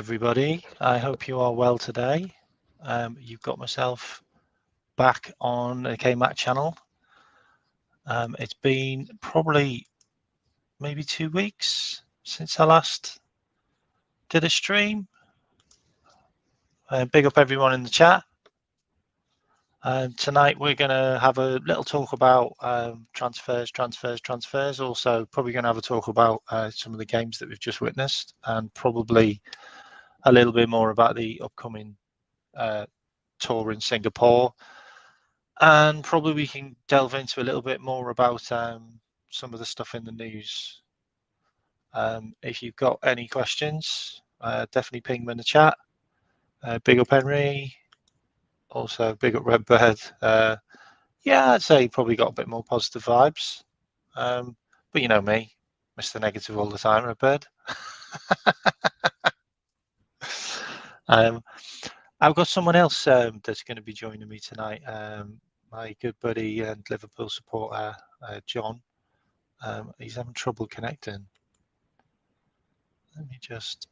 everybody. I hope you are well today. You've got myself back on the kmack channel. It's been probably maybe 2 weeks since I last did a stream. Big up everyone in the chat. Tonight we're going to have a little talk about transfers. Also probably going to have a talk about some of the games that we've just witnessed, and probably a little bit more about the upcoming tour in Singapore. And probably we can delve into a little bit more about some of the stuff in the news. If you've got any questions, definitely ping them in the chat. Big up Henry. Also, big up Redbird. Yeah, I'd say probably got a bit more positive vibes. But you know me, Mr. Negative all the time, Redbird. I've got someone else that's going to be joining me tonight. My good buddy and Liverpool supporter, John. He's having trouble connecting. Let me just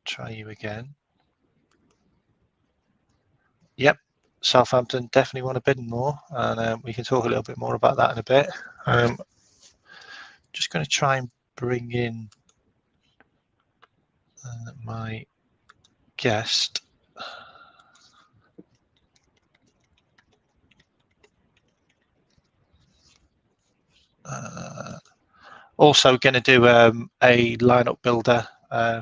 try you again. Yep, Southampton definitely want to bid more, and we can talk a little bit more about that in a bit. Just going to try and bring in my guest. Also going to do a lineup builder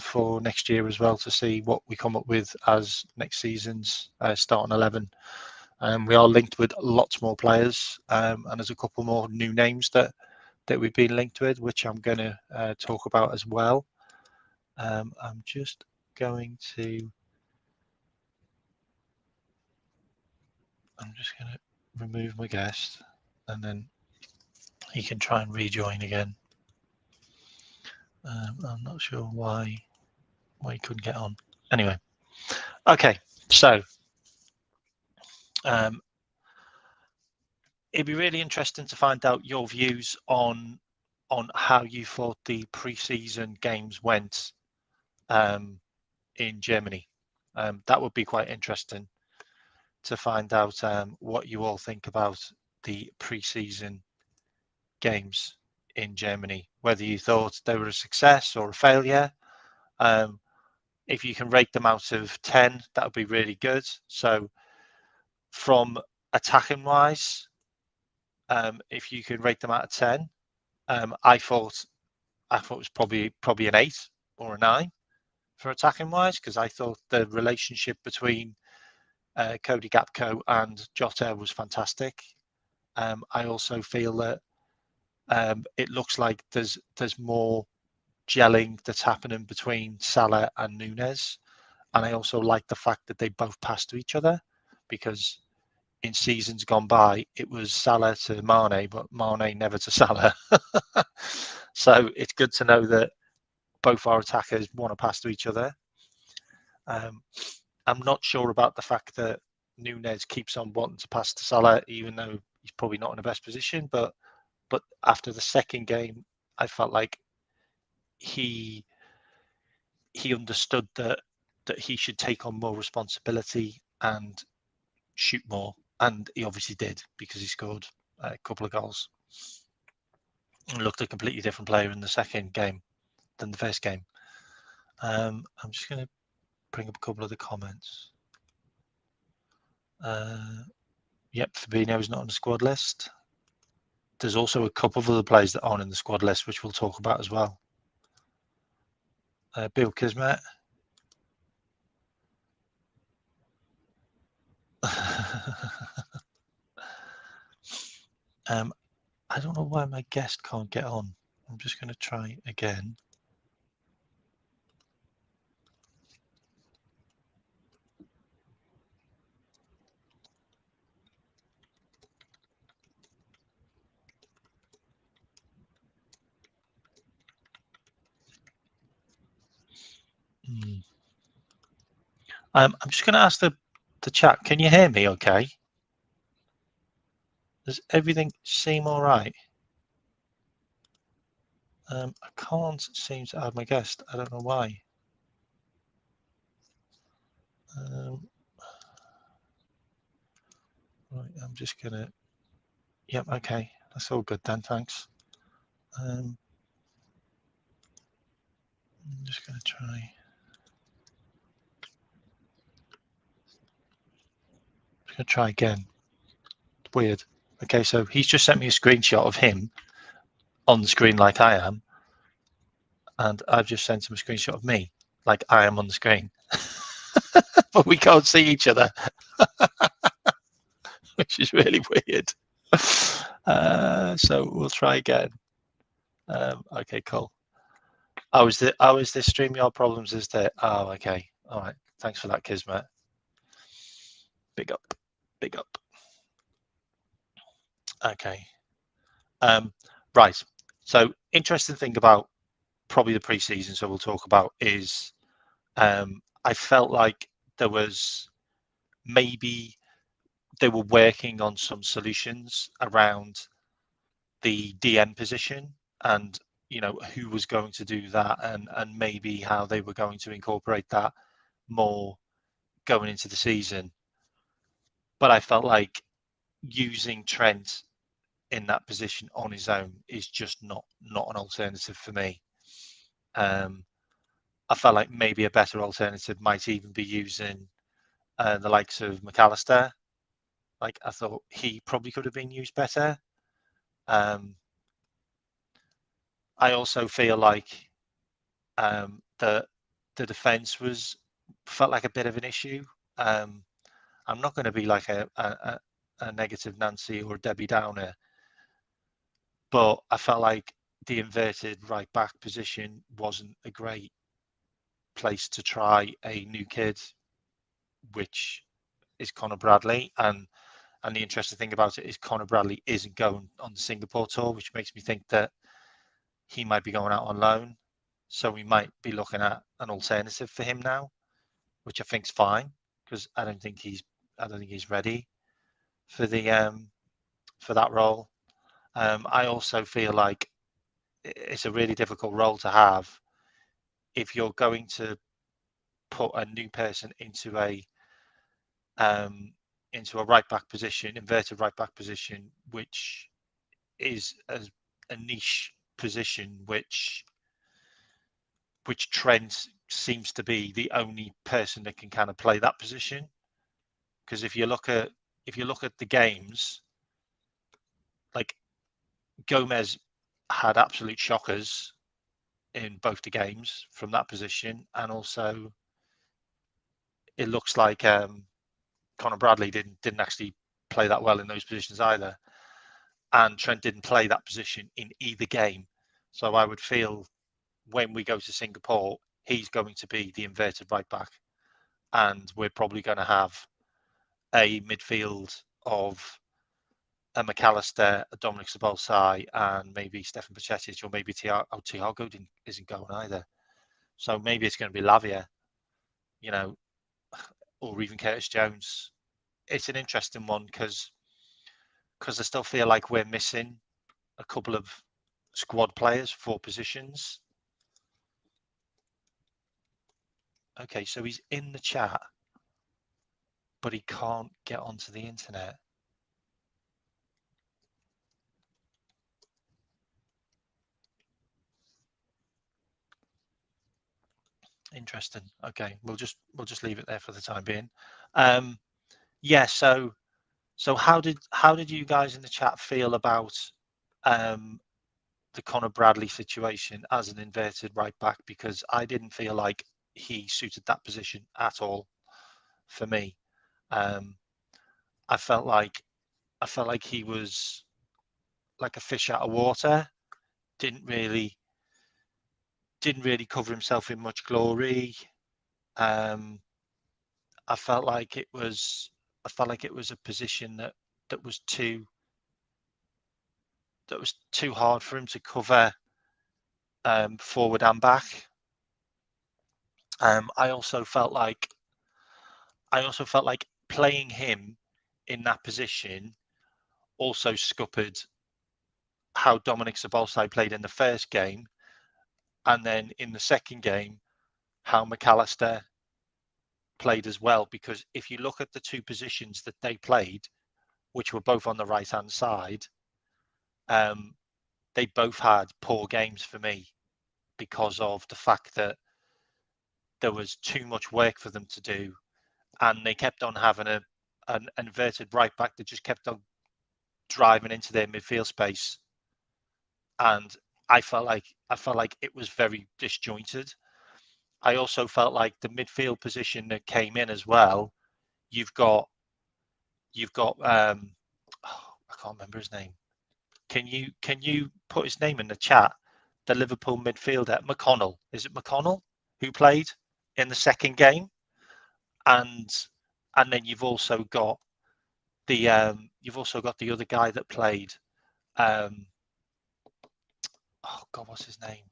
for next year as well, to see what we come up with as next season's starting 11. We are linked with lots more players, and there's a couple more new names that we've been linked with, which I'm going to talk about as well. I'm just going to remove my guest, and then he can try and rejoin again. I'm not sure why he couldn't get on. Anyway, okay, so it'd be really interesting to find out your views on how you thought the pre-season games went in Germany. That would be quite interesting to find out what you all think about the pre-season games in Germany, whether you thought they were a success or a failure. If you can rate them out of 10, that would be really good. So from attacking wise, if you could rate them out of 10, I thought it was probably an 8 or a 9 for attacking wise, because I thought the relationship between Cody Gakpo and Jota was fantastic. I also feel that it looks like there's more gelling that's happening between Salah and Nunez, and I also like the fact that they both pass to each other, because in seasons gone by it was Salah to Mane, but Mane never to Salah. So it's good to know that both our attackers want to pass to each other. I'm not sure about the fact that Nunez keeps on wanting to pass to Salah, even though he's probably not in the best position. But after the second game, I felt like he understood that he should take on more responsibility and shoot more, and he obviously did, because he scored a couple of goals and looked a completely different player in the second game than the first game. I'm just going to bring up a couple of the comments. Yep, Fabinho's not on the squad list. There's also a couple of other players that aren't in the squad list, which we'll talk about as well. Bill Kismet. I don't know why my guest can't get on. I'm just going to try again. I'm just going to ask the chat, can you hear me okay? Does everything seem all right? I can't seem to add my guest. I don't know why. I'm just gonna. Yep. Okay. That's all good then. Thanks. I'm just gonna try. Just gonna try again. Weird. Okay. So he's just sent me a screenshot of him on the screen like I am, and I've just sent him a screenshot of me like I am on the screen. But we can't see each other, which is really weird. So we'll try again. Okay, cool. Oh, is the StreamYard problems? Is there? Oh, okay. All right. Thanks for that, Kismet. Big up, big up. Okay. Right. So interesting thing about probably the preseason. So we'll talk about is I felt like there was maybe they were working on some solutions around the DM position and who was going to do that and maybe how they were going to incorporate that more going into the season. But I felt like using Trent in that position on his own is just not an alternative for me. I felt like maybe a better alternative might even be using the likes of McAllister. Like I thought he probably could have been used better. I also feel like the defense felt like a bit of an issue. I'm not going to be like a negative Nancy or Debbie Downer, but I felt like the inverted right back position wasn't a great place to try a new kid, which is Connor Bradley. And the interesting thing about it is Connor Bradley isn't going on the Singapore tour, which makes me think that he might be going out on loan. So we might be looking at an alternative for him now, which I think is fine because I don't think he's ready for that role. I also feel like it's a really difficult role to have if you're going to put a new person into a right back position, inverted right back position, which is a niche position, which Trent seems to be the only person that can kind of play that position. Because if you look at the games, like Gomez had absolute shockers in both the games from that position, and also it looks like Connor Bradley didn't actually play that well in those positions either, and Trent didn't play that position in either game. So I would feel when we go to Singapore, he's going to be the inverted right back, and we're probably going to have a midfield of a McAllister, a Dominic Szoboszlai, and maybe Stefan Bajcetic, or maybe Thiago isn't going either. So maybe it's going to be Lavia, or even Curtis Jones. It's an interesting one because I still feel like we're missing a couple of squad players for positions. Okay, so he's in the chat, but he can't get onto the internet. Interesting. Okay, we'll just leave it there for the time being. Yeah. So how did you guys in the chat feel about the Connor Bradley situation as an inverted right back? Because I didn't feel like he suited that position at all for me. I felt like he was like a fish out of water. Didn't really cover himself in much glory. I felt like it was a position that was too hard for him to cover forward and back. I also felt like playing him in that position also scuppered how Dominic Szoboszlai played in the first game, and then in the second game, how McAllister played as well. Because if you look at the two positions that they played, which were both on the right-hand side, they both had poor games for me because of the fact that there was too much work for them to do, and they kept on having an inverted right back that just kept on driving into their midfield space, and I felt like it was very disjointed. I also felt like the midfield position that came in as well. You've got I can't remember his name. Can you put his name in the chat? The Liverpool midfielder, McConnell. Is it McConnell who played in the second game? And then you've also got the other guy that played. Oh God, what's his name?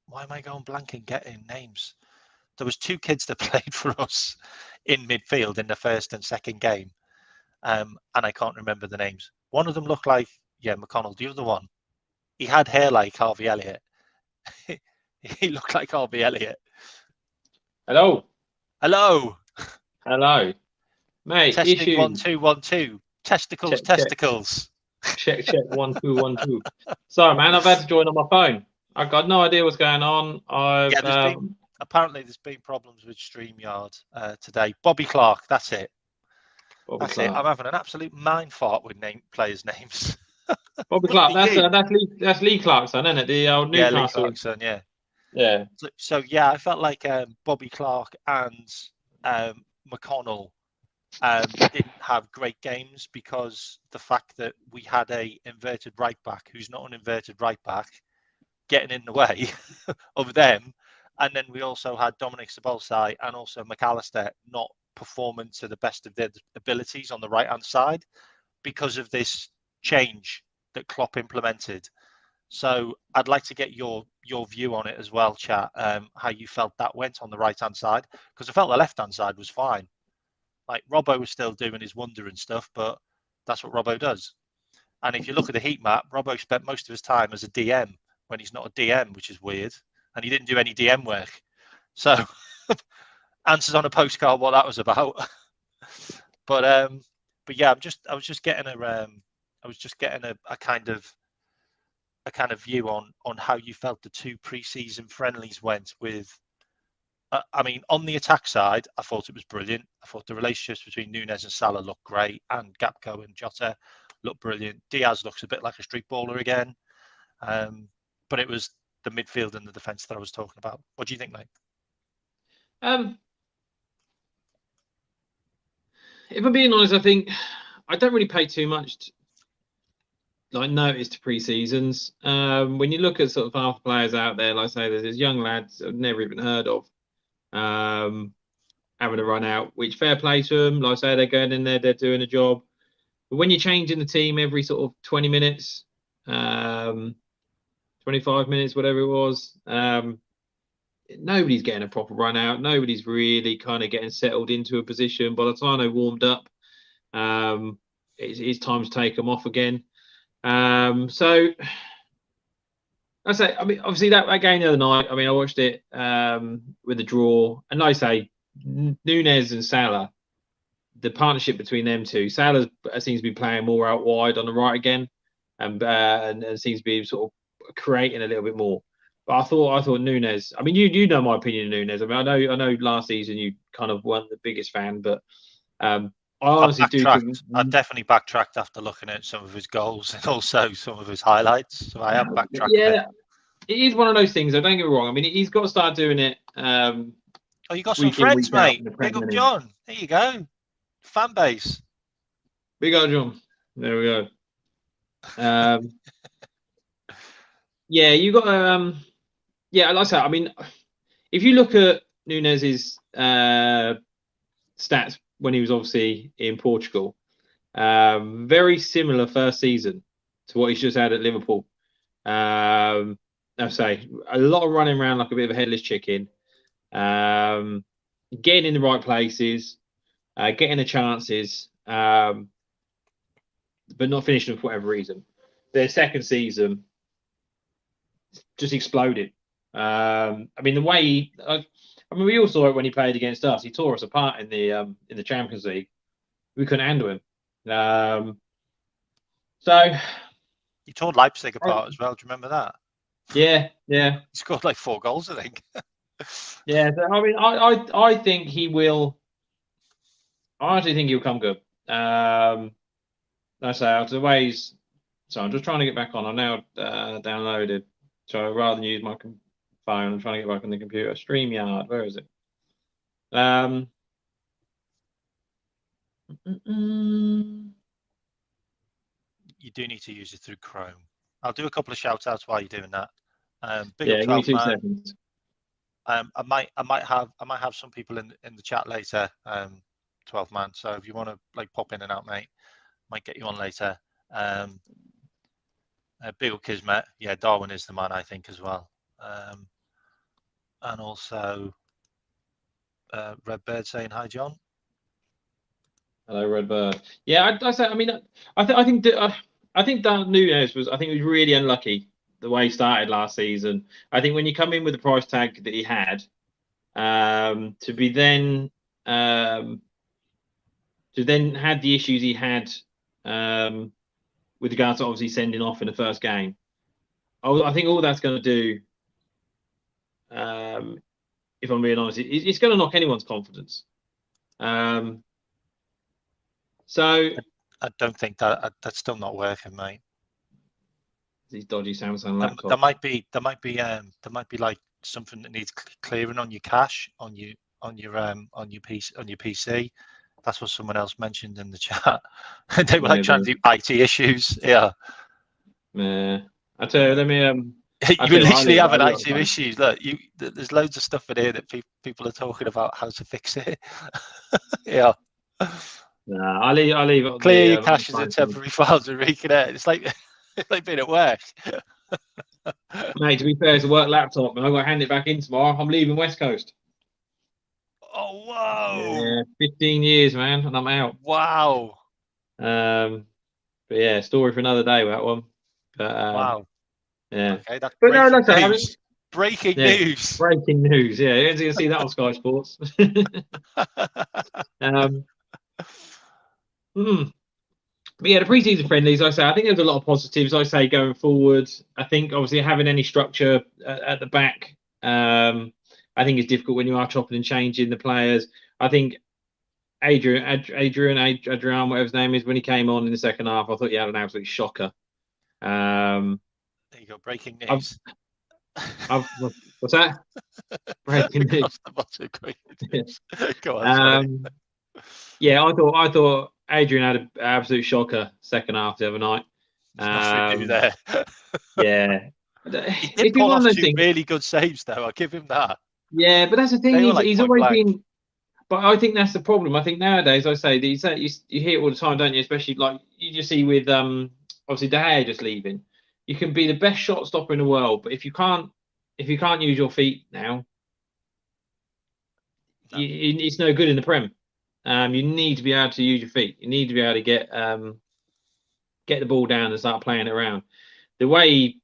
Why am I going blank and getting names? There was two kids that played for us in midfield in the first and second game, and I can't remember the names. One of them looked like McConnell. The other one, he had hair like Harvey Elliott. He looked like Harvey Elliott. Hello. Hello. Hello. Mate, Testing issue. 1 2 1 2. Testicles, check, testicles. Check 1 2 1 2. Sorry, man, I've had to join on my phone. I've got no idea what's going on. Apparently there's been problems with StreamYard today. Bobby Clark, that's it. Bobby Clark. I'm having an absolute mind fart with players' names. Bobby Clark, that's Lee Clarkson, isn't it? The old Newcastle. Yeah, Lee Clarkson, yeah. Yeah. So yeah, I felt like Bobby Clark and McConnell didn't have great games because the fact that we had a inverted right back who's not an inverted right back getting in the way of them, and then we also had Dominic Szoboszlai and also McAllister not performing to the best of their abilities on the right hand side because of this change that Klopp implemented. So I'd like to get your view on it as well, chat. How you felt that went on the right hand side, because I felt the left hand side was fine. Like Robbo was still doing his wonder and stuff, but that's what Robbo does. And if you look at the heat map, Robbo spent most of his time as a DM when he's not a DM, which is weird. And he didn't do any DM work. So answers on a postcard what that was about. But yeah, I was just getting a kind of view on how you felt the two pre-season friendlies went with. I mean, on the attack side, I thought it was brilliant. I thought the relationships between Nunes and Salah looked great, and Gakpo and Jota looked brilliant. Diaz looks a bit like a street baller again. But it was the midfield and the defence that I was talking about. What do you think, mate? If I'm being honest, I think I don't really pay too much notice to pre-seasons. When you look at sort of half players out there, like I say, there's young lads I've never even heard of having a run out, which fair play to them. Like I say, they're going in there, they're doing a job. But when you're changing the team every sort of 20 minutes, 25 minutes, whatever it was, nobody's getting a proper run out. Nobody's really kind of getting settled into a position. By the time they warmed up, it's time to take them off again. So I say, I mean, obviously that game the other night, I mean, I watched it with the draw, and like I say, Nunes and Salah, the partnership between them two, Salah seems to be playing more out wide on the right again, and seems to be sort of creating a little bit more. But I thought Nunes. I mean, you know my opinion of Nunes. I mean, I know last season you kind of weren't the biggest fan, but I honestly do think I've definitely backtracked after looking at some of his goals and also some of his highlights. So I have backtracked. Yeah, it is one of those things. Though, don't get me wrong. I mean, he's got to start doing it. You got some friends, mate. Big up John. There you go. Fan base. Big up John. There we go. Yeah, you got yeah, like I said, I mean, if you look at Nunes's stats when he was obviously in Portugal, very similar first season to what he's just had at Liverpool. I say a lot of running around like a bit of a headless chicken, getting in the right places, getting the chances, but not finishing for whatever reason. Their second season just exploded. I mean, the way we all saw it when he played against us. He tore us apart in the Champions League. We couldn't handle him. So He tore Leipzig apart as well. Do you remember that? yeah. He scored like 4 goals, I think. Yeah, so, I mean, I think he will. I actually think he'll come good. I say the ways. So I'm just trying to get back on. I now downloaded. So rather than use my phone, I'm trying to get back on the computer. StreamYard, where is it? You do need to use it through Chrome. I'll do a couple of shout outs while you're doing that. Big Yeah, up give me 12 2 man. seconds. I might have some people in the chat later. 12 man. So if you want to like pop in and out, mate, might get you on later. Big up Kismet. Yeah, Darwin is the man, I think, as well. And also Redbird saying hi, John. Hello, Redbird. Yeah, I say. I mean, I think that Nunes was. I think he was really unlucky the way he started last season. I think when you come in with the price tag that he had, to be then to then had the issues he had with regards to obviously sending off in the first game. I think all that's going to do, if I'm being honest, it's going to knock anyone's confidence. So I don't think that's still not working, mate. These dodgy Samsung laptops. There might be like something that needs clearing on your cache on your PC. That's what someone else mentioned in the chat. They were like trying to do IT issues. Yeah. I tell you, let me. You literally have an IT issues. Look, there's loads of stuff in here that people are talking about how to fix it. Yeah. Nah, I'll leave it on Clear your caches and temporary files and reconnect. It's like being at work. Mate, to be fair, it's a work laptop, and I've got to hand it back in tomorrow. I'm leaving West Coast. Oh wow! Yeah, 15 years, man, and I'm out. Wow. But yeah, story for another day. That one. But wow. Yeah. Okay, that's but breaking no, news. Breaking news. Breaking news. Yeah, you're going to see that on Sky Sports. But yeah, the preseason friendlies, I say, I think there's a lot of positives. I say going forward, I think obviously having any structure at the back, I think it's difficult when you are chopping and changing the players. I think Adrian, whatever his name is, when he came on in the second half, I thought he had an absolute shocker. There you go, breaking news. What's that? Breaking news. Go on, sorry. Yeah, I thought Adrian had an absolute shocker second half the other night. Nothing new there. Yeah. He did pull off 2 really good saves, though. I'll give him that. Yeah, but that's the thing. He's always been. But I think that's the problem. I think nowadays, I say, you hear it all the time, don't you? Especially like you just see with obviously De Gea just leaving. You can be the best shot stopper in the world, but if you can't use your feet now, it's no good in the Prem. You need to be able to use your feet. You need to be able to get the ball down and start playing it around. The way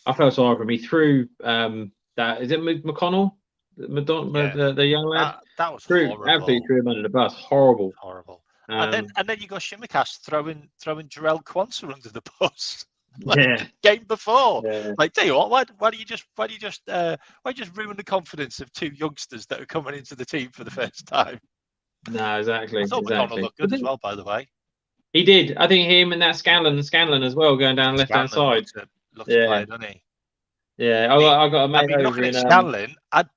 I felt sorry for him, he threw that. Is it McConnell? The young lad. That was horrible. Absolutely threw him under the bus. Horrible. And then you got Shimikas throwing Jarell Quansah under the bus. Game before. Yeah. Like, tell you what, why do you just ruin the confidence of 2 youngsters that are coming into the team for the first time? No, exactly. I thought McConnell looked good as well, by the way. He did. I think him and that Scanlon as well, going down the left hand side. Looks played, doesn't he? Yeah, I got a mate over looking at Scanlon, I'd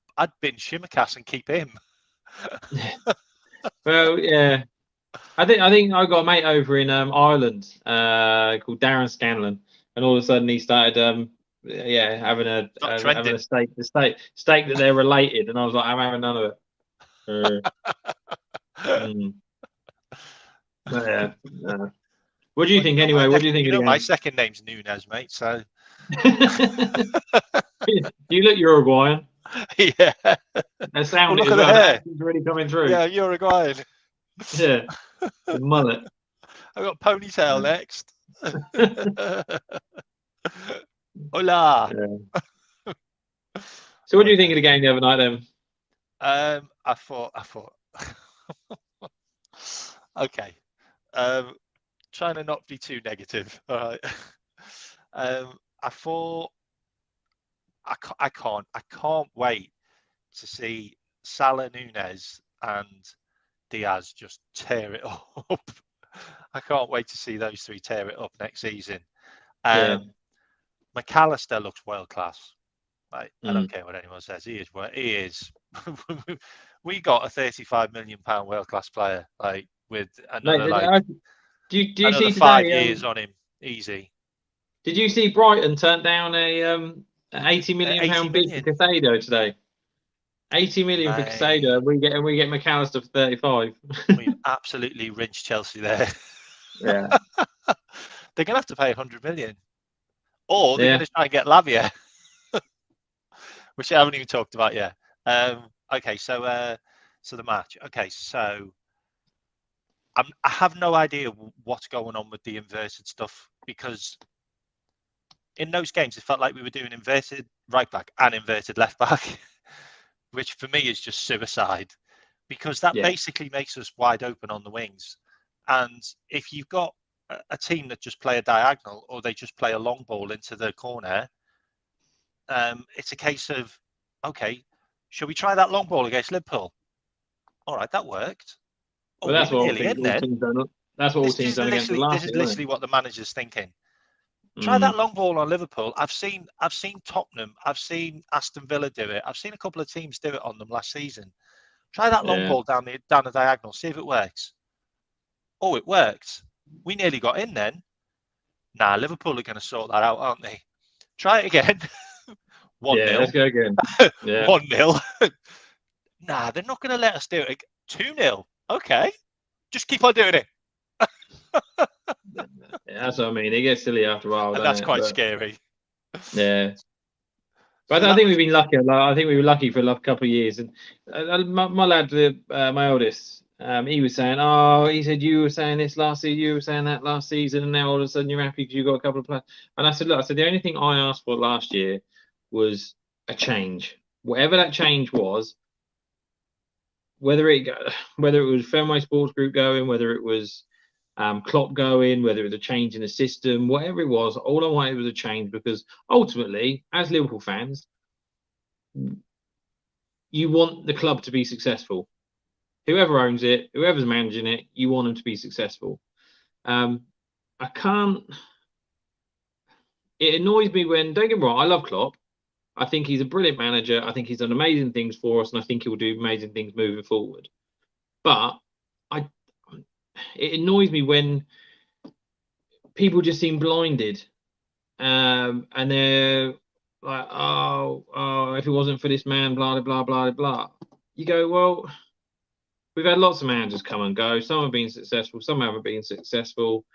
bin Shimikas and keep him. Well, yeah. I think I got a mate over in Ireland called Darren Scanlon, and all of a sudden he started having a steak that they're related, and I was like, I'm having none of it. Yeah. What do you think anyway? What do you think of the game? My second name's Nunes, mate. So you look Uruguayan. Yeah. That sound look at the hair. It's really coming through. Yeah, Uruguayan. Yeah. The mullet. I got ponytail next. Hola. Yeah. So what do you think of the game the other night then? I thought okay. Trying to not be too negative. All right. I thought I can't wait to see Salah, Nunez, and Diaz just tear it up. I can't wait to see those three tear it up next season. Yeah. McAllister looks world class. I don't Mm. care what anyone says. He is. We got a £35 million world class player, like with Mate, do you another see 5 years today? on him, easy. Did you see Brighton turn down an 80 million 80 pound bid for million, Casado today? 80 million for Casado. mate. We get McAllister for 35. We've absolutely rinsed Chelsea there. Yeah. They're gonna have to pay 100 million, or they're Yeah. gonna try and get Lavia, which I haven't even talked about yet. Okay, so the match. Okay, so I have no idea what's going on with the inverted stuff, because in those games it felt like we were doing inverted right back and inverted left back, which for me is just suicide, because that Yeah. basically makes us wide open on the wings. And if you've got a team that just play a diagonal, or they just play a long ball into the corner, it's a case of, okay, shall we try that long ball against Liverpool? All right, that worked. Oh, Well, we that's were what nearly in all then. teams done. That's what all teams done against us This last is year, wasn't literally what the manager's thinking. it? Try that Mm. long ball on Liverpool. I've seen Tottenham, I've seen Aston Villa do it. I've seen a couple of teams do it on them last season. Try that long Yeah. ball down the diagonal, see if it works. Oh, it worked. We nearly got in then. Nah, Liverpool are going to sort that out, aren't they? Try it again. Yeah. 1-0. Let's go again. Yeah. 1-0. Nah, they're not going to let us do it. 2-0. Okay. Just keep on doing it. Yeah, that's what I mean. It gets silly after a while, And doesn't that's it? quite But scary. yeah. But So I that think was, we've been lucky. I think we were lucky for a couple of years. And my lad, my oldest, he was saying, "Oh, he said you were saying this last season, you were saying that last season, and now all of a sudden you're happy because you got a couple of players." And I said, "Look, I said the only thing I asked for last year was a change. Whatever that change was, whether it was Fenway Sports Group going, whether it was Klopp going, whether it was a change in the system, whatever it was, all I wanted was a change, because ultimately, as Liverpool fans, you want the club to be successful. Whoever owns it, whoever's managing it, you want them to be successful. I can't. It annoys me when, don't get me wrong, I love Klopp. I think he's a brilliant manager. I think he's done amazing things for us, and I think he will do amazing things moving forward. But I, it annoys me when people just seem blinded, and they're like, oh, if it wasn't for this man, blah blah blah blah. You go, well, we've had lots of managers come and go. Some have been successful, some haven't been successful.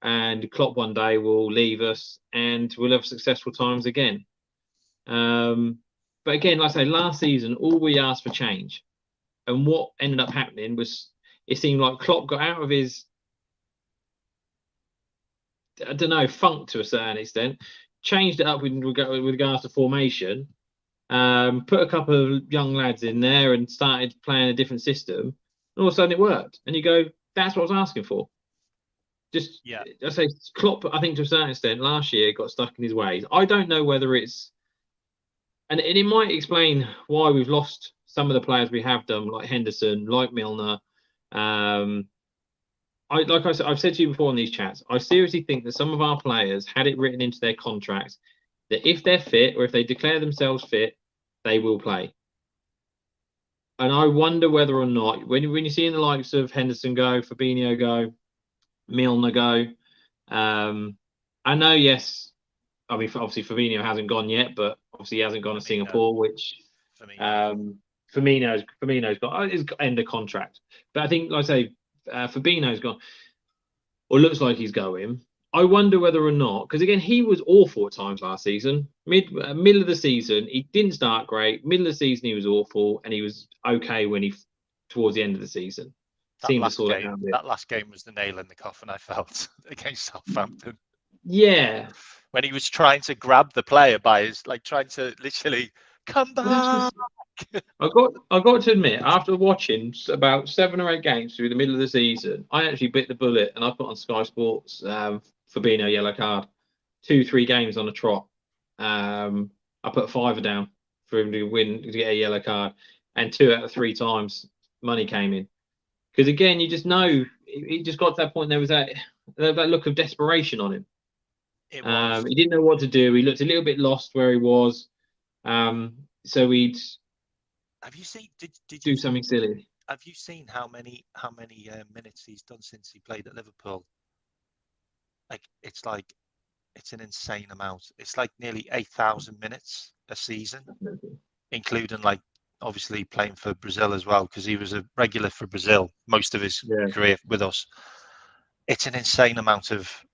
And Klopp one day will leave us, and we'll have successful times again. But again, like I say, last season, all we asked for change, and what ended up happening was, it seemed like Klopp got out of his, I don't know, funk to a certain extent, changed it up with regards to formation, put a couple of young lads in there and started playing a different system, and all of a sudden it worked. And you go, that's what I was asking for. Just, yeah. I say, Klopp, I think to a certain extent, last year got stuck in his ways. I don't know whether it's, and it might explain why we've lost some of the players we have done, like Henderson, like Milner. Like I said, I've said to you before in these chats, I seriously think that some of our players had it written into their contracts that if they're fit, or if they declare themselves fit, they will play. And I wonder whether or not, when you're seeing the likes of Henderson go, Fabinho go, Milner go, I know, yes, I mean, obviously Fabinho hasn't gone yet, but obviously he hasn't gone to Singapore, which Firmino's got his end of contract. But I think, like I say, Fabinho's gone, or looks like he's going. I wonder whether or not, because again, he was awful at times last season. Middle of the season, he didn't start great. Middle of the season, he was awful, and he was okay when towards the end of the season, That seemed to last sort it game, out a bit. that last game was the nail in the coffin, I felt, against Southampton. Yeah, when he was trying to grab the player by his, like, trying to literally come well, back. I got to admit, after watching about 7 or 8 games through the middle of the season, I actually bit the bullet and I put on Sky Sports Fabinho yellow card, 2-3 games on a trot. I put a fiver down for him to win to get a yellow card, and 2 out of 3 times money came in. Because again, you just know he just got to that point. There was that look of desperation on him. It was. He didn't know what to do. He looked a little bit lost where he was. So he'd Have you seen? Did you do something silly. have you seen how many minutes he's done since he played at Liverpool? Like it's an insane amount. It's like nearly 8,000 minutes a season, including like obviously playing for Brazil as well, because he was a regular for Brazil most of his Yeah. career with us. It's an insane amount of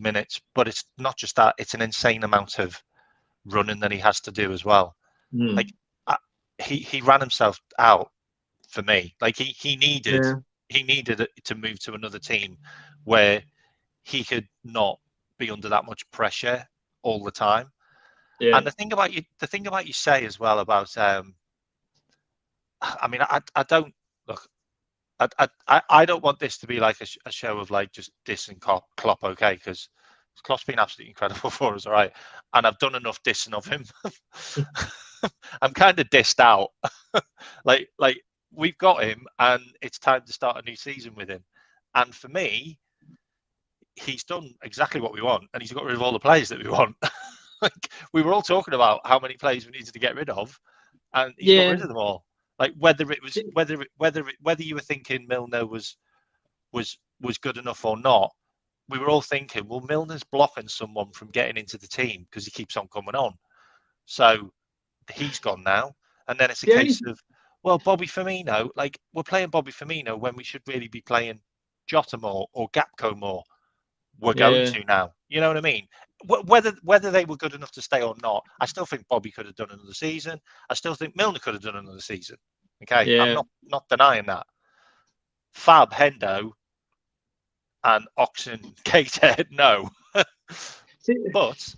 minutes, but it's not just that. It's an insane amount of running that he has to do as well. Mm. Like he ran himself out for me. Like he needed Yeah. to move to another team where he could not be under that much pressure all the time. Yeah. And the thing about you say as well about I mean I don't look I don't want this to be like a show of like just dissing Klopp, okay? Because Klopp's been absolutely incredible for us, all right. And I've done enough dissing of him. I'm kind of dissed out. like we've got him, and it's time to start a new season with him. And for me, he's done exactly what we want, and he's got rid of all the players that we want. Like we were all talking about how many players we needed to get rid of, and he's got Yeah. rid of them all. Like whether you were thinking Milner was good enough or not, we were all thinking, well, Milner's blocking someone from getting into the team because he keeps on coming on. So he's gone now, and then it's a The case only, of, well, Bobby Firmino. Like we're playing Bobby Firmino when we should really be playing Jota more or Gapco more. We're going yeah. to now. You know what I mean? Whether they were good enough to stay or not, I still think Bobby could have done another season. I still think Milner could have done another season. Okay, I'm Yeah. not denying that. Fab, Hendo, and Oxen, Cater, no. but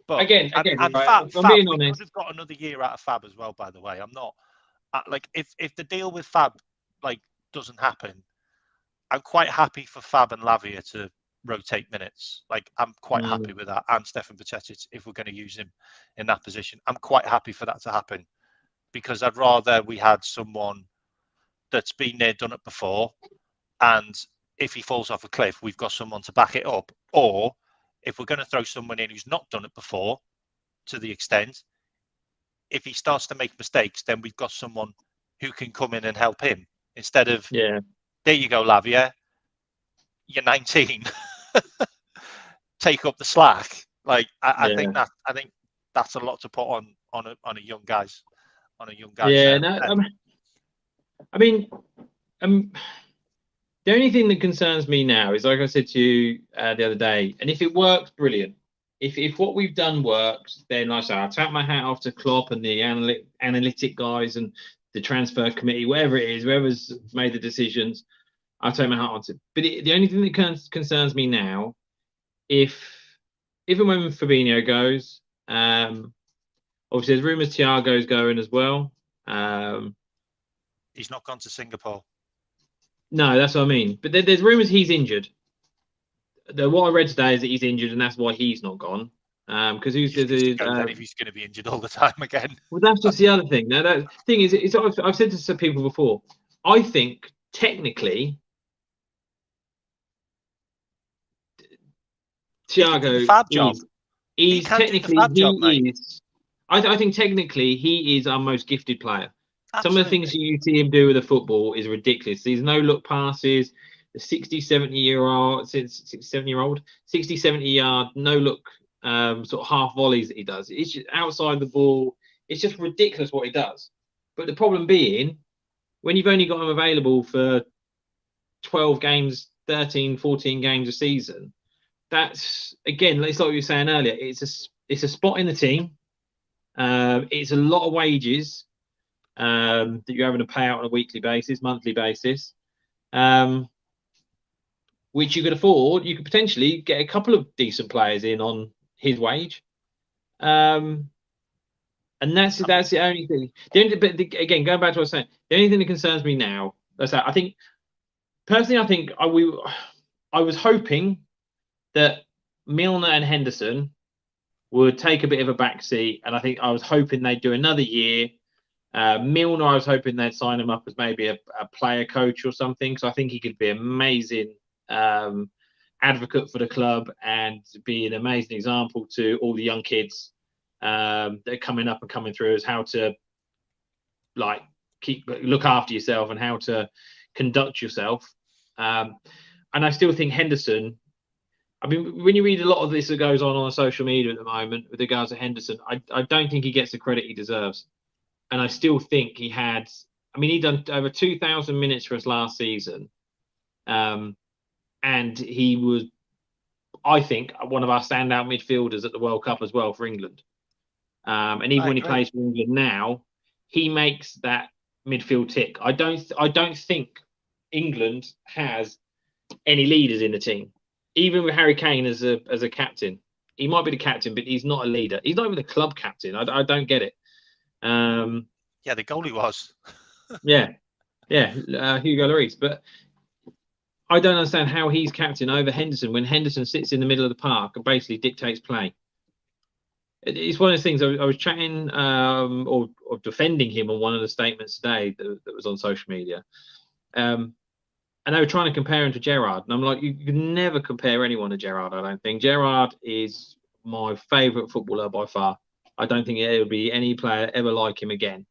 Again, and right. If I'm Fab, being we could honest, have got another year out of Fab as well. By the way, I'm not like if the deal with Fab like doesn't happen, I'm quite happy for Fab and Lavia to rotate minutes. Like I'm quite happy with that, and Stefan Baccetic if we're going to use him in that position. I'm quite happy for that to happen because I'd rather we had someone that's been there, done it before, and if he falls off a cliff, we've got someone to back it up. Or if we're going to throw someone in who's not done it before, to the extent, if he starts to make mistakes, then we've got someone who can come in and help him instead of, yeah, there you go, Lavia, you're 19, take up the slack. Like I yeah, think that's a lot to put on a young guy's yeah. No, head. I mean, um, the only thing that concerns me now is, like I said to you the other day, and if it works, brilliant. If what we've done works, then like I say, I'll tap my hat off to Klopp and the analytic guys and the transfer committee, whatever it is, whoever's made the decisions. I'll take my hat on to. But the only thing that concerns me now, if and when Fabinho goes, obviously there's rumours Thiago's going as well. He's not gone to Singapore. No, that's what I mean. But there's rumours he's injured. What I read today is that he's injured, and that's why he's not gone. Because who's He just needs to the go then if he's going to be injured all the time again. well, that's just the other thing. Now, that thing is, I've said to some people before. I think technically, He can do the Thiago Fab job. is. He He's can do the technically Fab job, mate. he is. I think technically he is our most gifted player. Some of the things Absolutely. you see him do with the football is ridiculous. These no look passes, the 60, 70-year-old, 60, 70-yard no look sort of half volleys that he does. It's just outside the ball. It's just ridiculous what he does. But the problem being, when you've only got him available for 12 games, 13, 14 games a season, that's again, it's like you were saying earlier, it's a spot in the team. It's a lot of wages that you're having to pay out on a weekly basis, monthly basis, which you could afford. You could potentially get a couple of decent players in on his wage. And that's the only thing. Again, going back to what I was saying, the only thing that concerns me now, that's that. I think personally, I was hoping that Milner and Henderson would take a bit of a backseat, and I was hoping they'd do another year. Milner, I was hoping they'd sign him up as maybe a player coach or something, because I think he could be an amazing advocate for the club and be an amazing example to all the young kids that are coming up and coming through as how to look after yourself and how to conduct yourself. And I still think Henderson. I mean, when you read a lot of this that goes on social media at the moment with regards to Henderson, I don't think he gets the credit he deserves. And I still think he had. I mean, he done over 2,000 minutes for us last season, and he was, I think, one of our standout midfielders at the World Cup as well for England. And even when he plays for England now, he makes that midfield tick. I don't think England has any leaders in the team. Even with Harry Kane as a captain, he might be the captain, but he's not a leader. He's not even the club captain. I don't get it. Yeah, the goalie was. yeah, Hugo Lloris. But I don't understand how he's captain over Henderson when Henderson sits in the middle of the park and basically dictates play. It's one of those things. I was chatting or defending him on one of the statements today that was on social media. And they were trying to compare him to Gerrard. And I'm like, you can never compare anyone to Gerrard, I don't think. Gerrard is my favourite footballer by far. I don't think there will be any player ever like him again.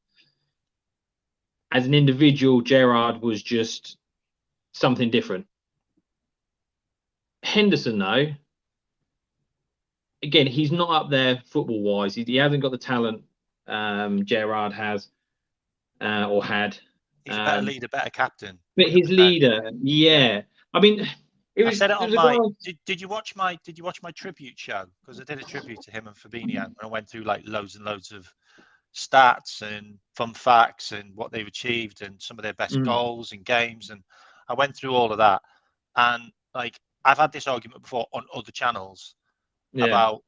As an individual, Gerrard was just something different. Henderson, though, again, he's not up there football-wise. He hasn't got the talent Gerrard has or had. He's a better leader, better captain. But his leader, yeah. I mean, I said it on my. Did you watch my tribute show? Because I did a tribute to him and Fabinho, and I went through like loads and loads of stats and fun facts and what they've achieved and some of their best goals and games, and I went through all of that. And like I've had this argument before on other channels about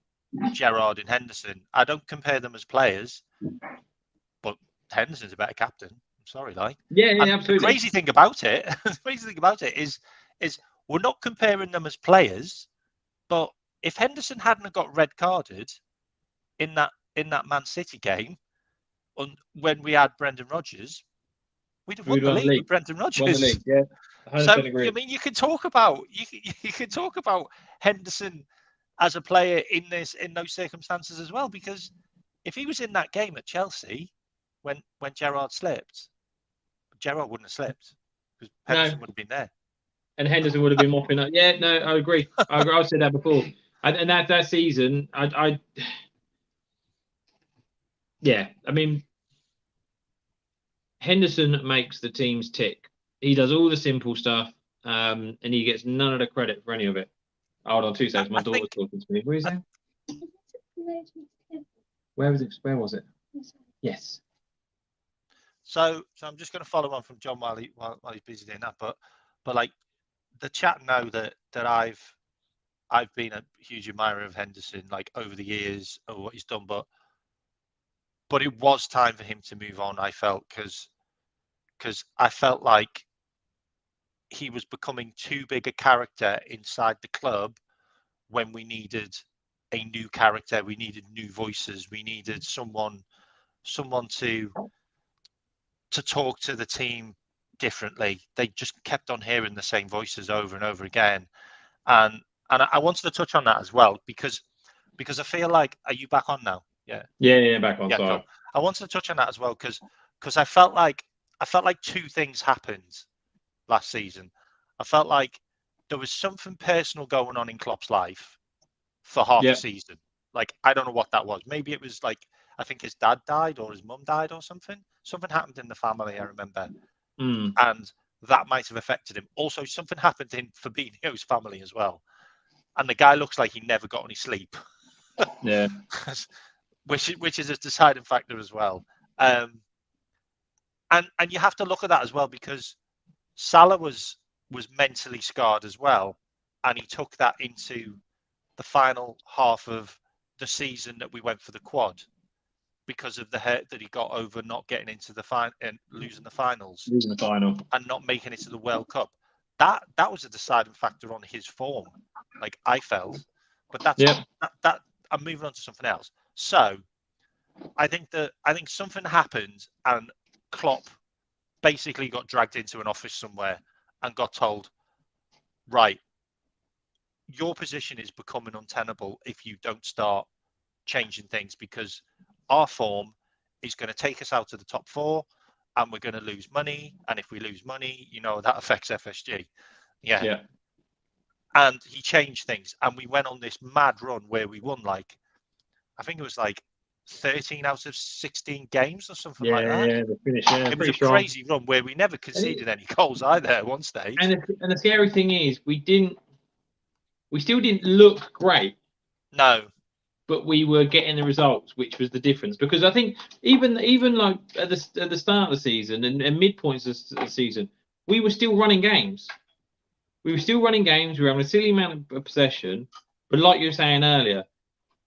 Gerrard and Henderson. I don't compare them as players, but Henderson's a better captain. I'm sorry, like. Yeah, absolutely. The crazy thing about it, is we're not comparing them as players, but if Henderson hadn't got red carded in that Man City game, when we had Brendan Rodgers, we'd have won the league with Brendan Rodgers. Yeah, 100% agree. I mean, you can talk about Henderson as a player in those circumstances as well, because if he was in that game at Chelsea when Gerrard slipped, Gerrard wouldn't have slipped because Henderson would have been there. And Henderson would have been mopping up. Yeah, no, I agree. I've said that before. And that season, I mean, Henderson makes the teams tick. He does all the simple stuff, and he gets none of the credit for any of it. Hold on 2 seconds. My daughter's talking to me. What are you saying? Where was it? Yes. So I'm just going to follow on from John while he's busy doing that. But like the chat know that I've been a huge admirer of Henderson like over the years of what he's done, but it was time for him to move on. I felt because I felt like he was becoming too big a character inside the club when we needed a new character, we needed new voices, we needed someone to talk to the team differently. They just kept on hearing the same voices over and over again, and I wanted to touch on that as well because I feel like, are you back on now? Yeah, back on. Yeah, cool. I wanted to touch on that as well because I felt like two things happened last season. I felt like there was something personal going on in Klopp's life for half a season. Like, I don't know what that was. Maybe it was like, I think his dad died or his mum died or something. Something happened in the family, I remember. And that might have affected him. Also, something happened in Fabinho's family as well. And the guy looks like he never got any sleep. Yeah. which is a deciding factor as well. And you have to look at that as well because Salah was mentally scarred as well, and he took that into the final half of the season that we went for the quad. because of the hurt that he got over not getting into the and losing the finals, losing the final, and not making it to the World Cup. That was a deciding factor on his form, like I felt. But that I'm moving on to something else. So I think something happened, and Klopp basically got dragged into an office somewhere and got told, right, your position is becoming untenable if you don't start changing things, because our form is going to take us out of the top 4 and we're going to lose money. And if we lose money, that affects FSG. Yeah. And he changed things, and we went on this mad run where we won, like, I think it was like 13 out of 16 games or something like that. Yeah, the finish. Yeah, it was a crazy run where we never conceded any goals either at one stage. And the scary thing is, we still didn't look great. No. But we were getting the results, which was the difference. Because I think even like at the start of the season and midpoints of the season, we were still running games. We were having a silly amount of possession. But like you were saying earlier,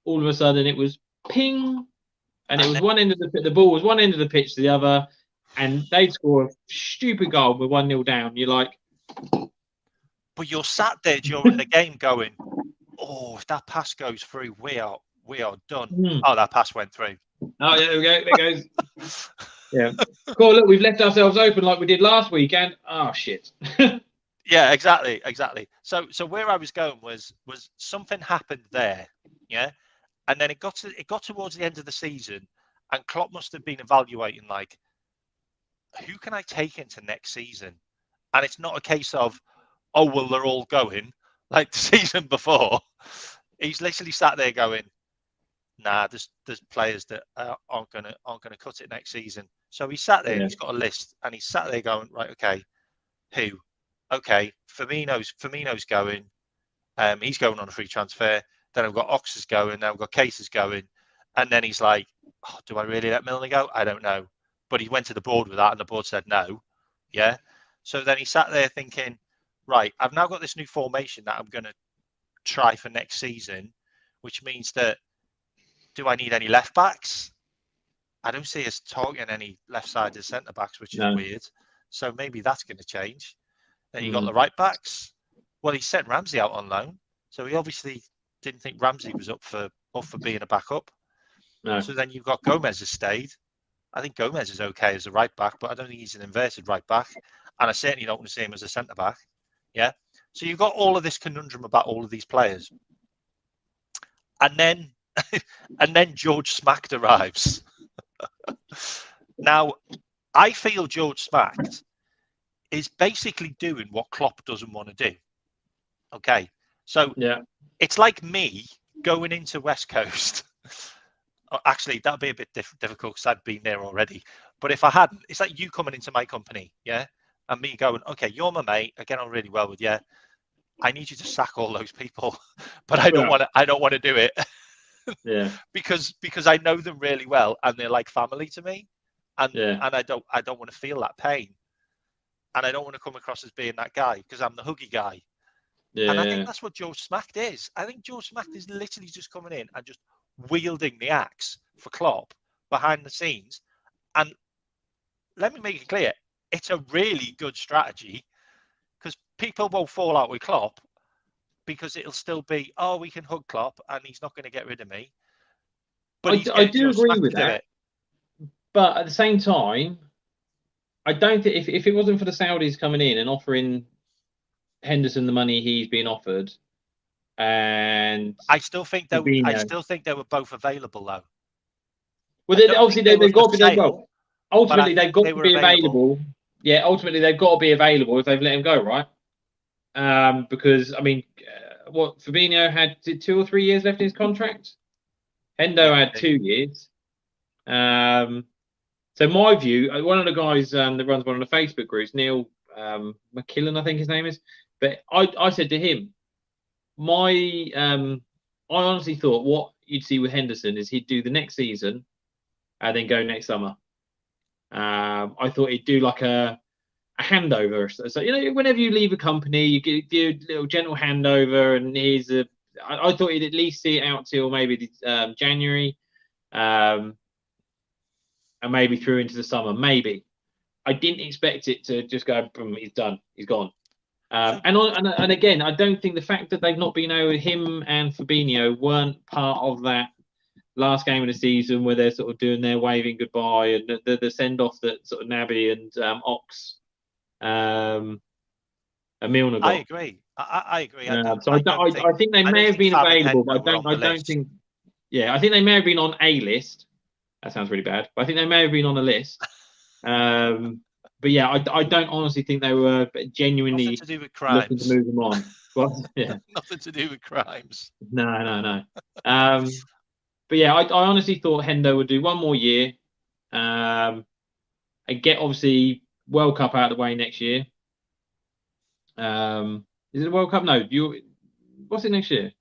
all of a sudden it was ping, and it was one end of the ball was one end of the pitch to the other, and they'd score a stupid goal with 1-0 down. You're like, but you're sat there during the game going, oh, if that pass goes through, we are done. Oh, that pass went through. Oh, yeah, there we go. There goes. Yeah. Cool. Look, we've left ourselves open like we did last weekend. Oh shit. Yeah, exactly. So where I was going was something happened there, yeah, and then it got towards the end of the season, and Klopp must have been evaluating, like, who can I take into next season? And it's not a case of, oh well, they're all going like the season before. He's literally sat there going, nah, there's players that aren't gonna cut it next season. So he sat there and he's got a list, and he's sat there going, right, okay, who? Okay, Firmino's going. He's going on a free transfer. Then I've got Ox is going. Then I've got Case is going. And then he's like, oh, do I really let Milner go? I don't know. But he went to the board with that, and the board said no. Yeah. So then he sat there thinking, right, I've now got this new formation that I'm going to try for next season, which means that, do I need any left backs? I don't see us targeting any left-sided centre backs, which is weird. So maybe that's going to change. Then you got the right backs. Well, he sent Ramsey out on loan, so he obviously didn't think Ramsey was up for being a backup. No. So then you've got Gomez has stayed. I think Gomez is okay as a right back, but I don't think he's an inverted right back, and I certainly don't want to see him as a centre back. Yeah. So you've got all of this conundrum about all of these players, and then George Smacked arrives. Now, I feel George Smacked is basically doing what Klopp doesn't want to do. Okay, so it's like me going into West Coast. Actually, that'd be a bit difficult because I'd been there already. But if I hadn't, it's like you coming into my company, yeah, and me going, okay, you're my mate, I get on really well with you. I need you to sack all those people, but I don't want to. I don't want to do it. Yeah. because I know them really well, and they're like family to me, and I don't want to feel that pain. And I don't want to come across as being that guy because I'm the huggy guy. Yeah. And I think that's what George Smacked is. I think George Smacked is literally just coming in and just wielding the axe for Klopp behind the scenes. And let me make it clear, it's a really good strategy because people won't fall out with Klopp because it'll still be, oh, we can hug Klopp and he's not going to get rid of me. But I do agree with that. But at the same time, I don't think if it wasn't for the Saudis coming in and offering Henderson the money he's been offered, and I still think they were both available though. Well, obviously they've got to be ultimately they've got to be available. Yeah, ultimately they've got to be available if they've let him go, right? Because I mean, what Fabinho had 2 or 3 years left in his contract. Hendo had 2 years. So my view, one of the guys that runs one of the Facebook groups, Neil McKillen, I think his name is. But I said to him, I honestly thought what you'd see with Henderson is he'd do the next season and then go next summer. I thought he'd do like a handover. So whenever you leave a company, you do a little gentle handover, and I thought he'd at least see it out till maybe January. and maybe through into the summer. Maybe. I didn't expect it to just go, boom, he's done, he's gone. And again, I don't think the fact that they've not been able, him and Fabinho weren't part of that last game of the season where they're sort of doing their waving goodbye and the send off that sort of Naby and Ox and Milner got. I agree. I agree. So I think they may have been available, but I don't think. Yeah, I think they may have been on a list. That sounds really bad, but I think they may have been on a list. But yeah, I don't honestly think they were genuinely nothing to do with crimes. Looking to move them on. Well, yeah, nothing to do with crimes. No. But yeah, I honestly thought Hendo would do one more year, and get obviously World Cup out of the way next year. Is it a World Cup? No, what's it next year?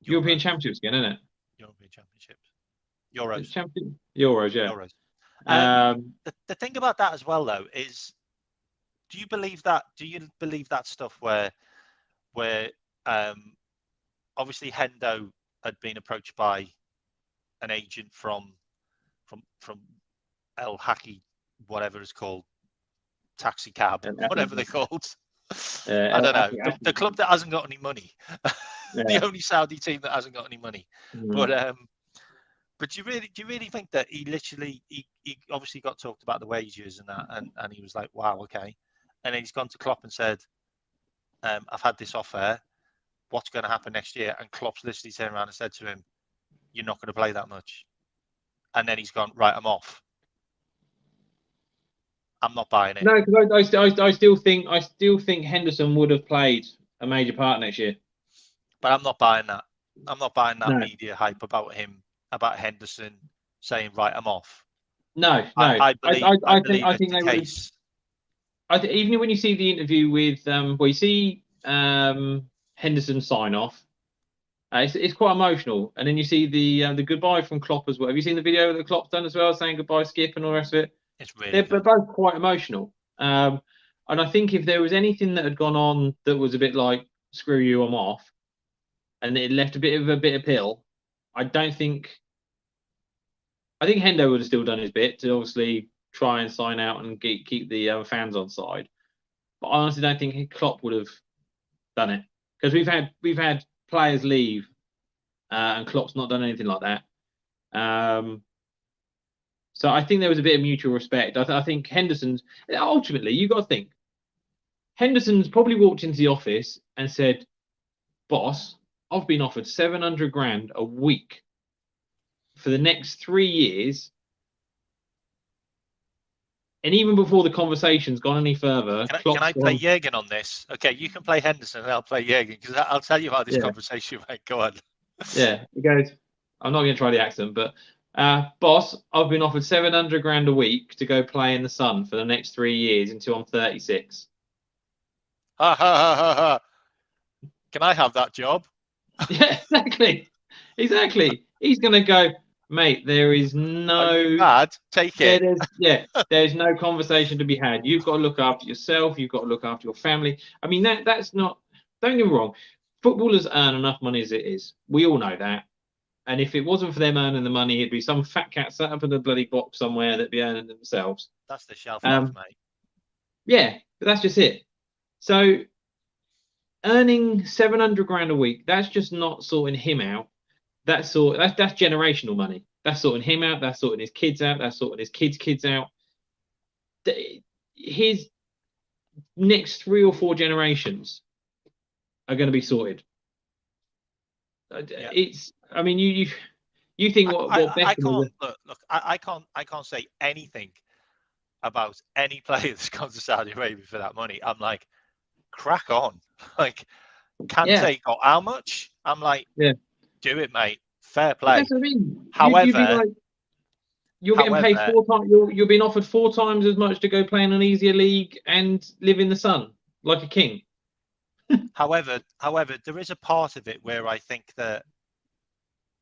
European Championships again, isn't it? European Championships. Euros. Euros, yeah. Euros. The thing about that as well, though, is do you believe that stuff where obviously Hendo had been approached by an agent from El Haki, whatever it's called, taxi cab, whatever they're called. I don't know. The club that hasn't got any money. The only Saudi team that hasn't got any money. But do you really think that he obviously got talked about the wages and that, and he was like, wow, okay. And then he's gone to Klopp and said, I've had this offer. What's going to happen next year? And Klopp's literally turned around and said to him, you're not going to play that much. And then he's gone, right, I'm off. I'm not buying it. No, because I still think Henderson would have played a major part next year. But I'm not buying that. I'm not buying that media hype about Henderson saying, right, I'm off. No. I think they would. Even when you see the interview with, you see Henderson sign off, it's quite emotional. And then you see the goodbye from Klopp as well. Have you seen the video that Klopp's done as well, saying goodbye, Skip, and all the rest of it? It's really they're both quite emotional. And I think if there was anything that had gone on that was a bit like, screw you, I'm off, and it left a bit of pill, I think Hendo would have still done his bit to obviously try and sign out and keep the fans on side. But I honestly don't think Klopp would have done it, because we've had players leave, and Klopp's not done anything like that. So I think there was a bit of mutual respect. I think Henderson's ultimately, you got to think, Henderson's probably walked into the office and said, "Boss, I've been offered 700 grand a week for the next 3 years." And even before the conversation's gone any further, can I play Jürgen on this? Okay, you can play Henderson and I'll play Jürgen, because I'll tell you how this conversation went. Go on. Yeah, he goes, I'm not going to try the accent, but boss, I've been offered 700 grand a week to go play in the sun for the next 3 years until I'm 36. Ha ha ha ha ha. Can I have that job? Yeah, exactly. He's going to go, mate, there is no bad. Take it. There's no conversation to be had. You've got to look after yourself. You've got to look after your family. I mean, that's not. Don't get me wrong. Footballers earn enough money as it is. We all know that. And if it wasn't for them earning the money, it'd be some fat cat sat up in the bloody box somewhere that'd be earning themselves. That's the shelf life, mate. Yeah, but that's just it. So earning 700 grand a week, that's just not sorting him out. That's generational money. That's sorting him out. That's sorting his kids out. That's sorting his kids' out. His next 3 or 4 generations are going to be sorted. It's. I mean, you think what Beckham I can't say anything about any player that's gone to Saudi Arabia for that money. I'm like, crack on. Like, Kante got how much? I'm like, do it, mate. Fair play. That's what I mean. However, you're getting paid 4 times. You're being offered 4 times as much to go play in an easier league and live in the sun like a king. However, there is a part of it where I think that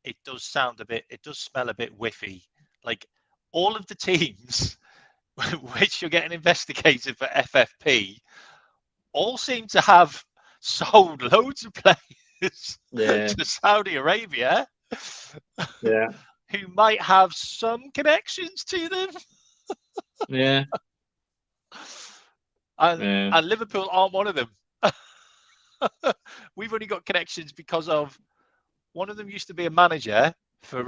it does smell a bit whiffy. Like, all of the teams which you're getting investigated for FFP all seem to have sold loads of players to Saudi Arabia. Yeah. who might have some connections to them. Yeah. And Liverpool aren't one of them. We've only got connections because of one of them used to be a manager for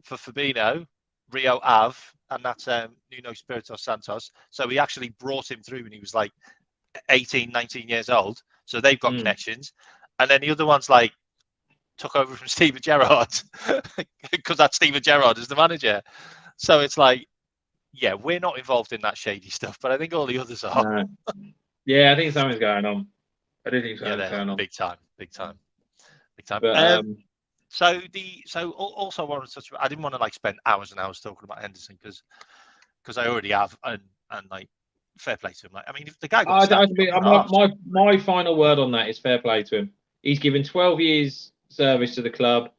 Fabinho, Rio Ave, and that's Nuno Espirito Santos. So he actually brought him through when he was like 18, 19 years old. So they've got connections. And then the other one's like took over from Steven Gerrard because that Steven Gerrard is the manager. So it's like, yeah, we're not involved in that shady stuff, but I think all the others are. No. Yeah, I think something's going on. I do think something's going on. Big time. But so also I wanted to touch. I didn't want to like spend hours and hours talking about Henderson because I already have, and like fair play to him. Like, I mean, if the guy got my final word on that is fair play to him. He's given 12 years service to the club.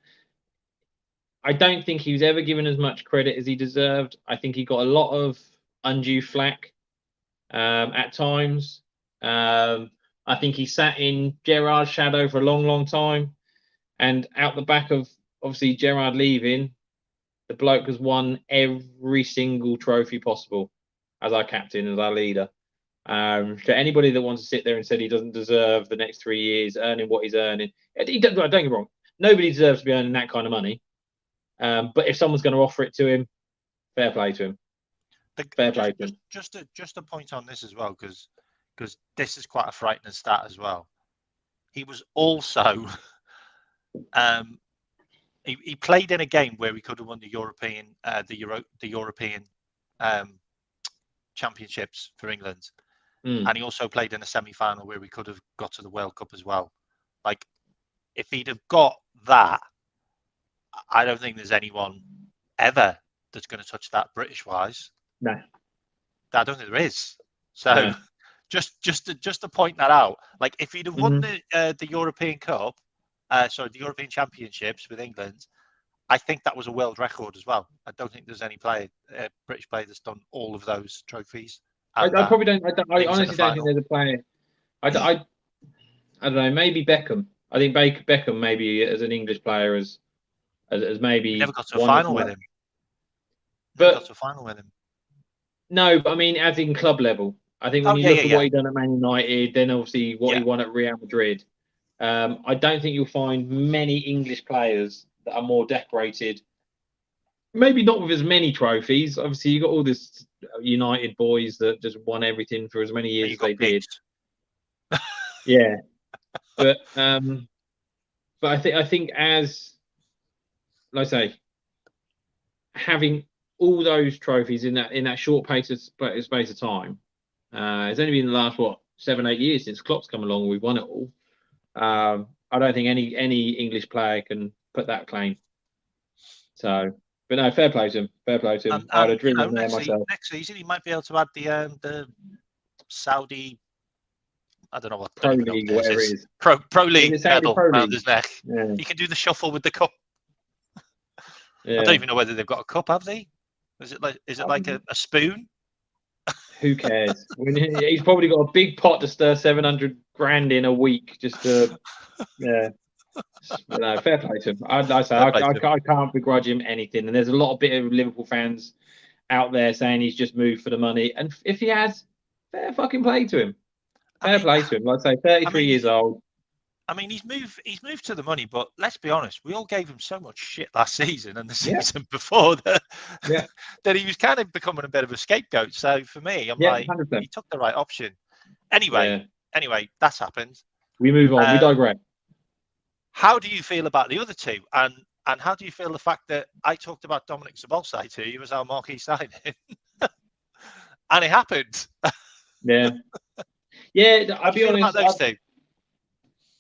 I don't think he was ever given as much credit as he deserved. I think he got a lot of undue flack at times. I think he sat in Gerrard's shadow for a long, long time. And out the back of, obviously, Gerrard leaving, the bloke has won every single trophy possible as our captain, as our leader. So anybody that wants to sit there and said he doesn't deserve the next 3 years earning what he's earning, don't get me wrong. Nobody deserves to be earning that kind of money. But if someone's going to offer it to him, fair play to him. Just a point on this as well, because this is quite a frightening stat as well. He was also he played in a game where we could have won the European championships for England, and he also played in a semi-final where we could have got to the World Cup as well. Like, if he'd have got that, I don't think there's anyone ever that's going to touch that British-wise. No, I don't think there is. So no. just to point that out, like if he'd have won the European Cup, the European Championships with England, I think that was a world record as well. I don't think there's any British player that's done all of those trophies. I probably don't. I honestly don't think there's a player. I don't know. Maybe Beckham. I think Beckham maybe as an English player as maybe we never got to a final with him. No, but I mean, as in club level, I think when you look at what he done at Man United, then obviously what he won at Real Madrid, I don't think you'll find many English players that are more decorated. Maybe not with as many trophies. Obviously, you got all this United boys that just won everything for as many years as they did. Yeah, but I think as, like I say, having all those trophies in that short space of time, it's only been the last 7-8 years since Klopp's come along. We've won it all. I don't think any English player can put that claim. So, but no, fair play to him. I'd have driven there myself. Next season, he might be able to add the Saudi. I don't know what Pro League, whatever it is. Pro League medal around his neck. Yeah. He can do the shuffle with the cup. Yeah. I don't even know whether they've got a cup, have they? Is it like a spoon? Who cares? He's probably got a big pot to stir 700 grand in a week just to, yeah. No, fair play to him. I can't begrudge him anything. And there's a lot of bit of Liverpool fans out there saying he's just moved for the money. And if he has, fair fucking play to him. Fair play to him. Like I say, 33 years old. I mean, he's moved to the money, but let's be honest, we all gave him so much shit last season and the season before that that he was kind of becoming a bit of a scapegoat. So for me, I'm like, 100%. He took the right option. Anyway, that's happened. We move on. We digress. How do you feel about the other two? And how do you feel the fact that I talked about Dominic Szoboszlai to you as our marquee signing? And it happened. Yeah. Yeah, I'll be honest. About those two?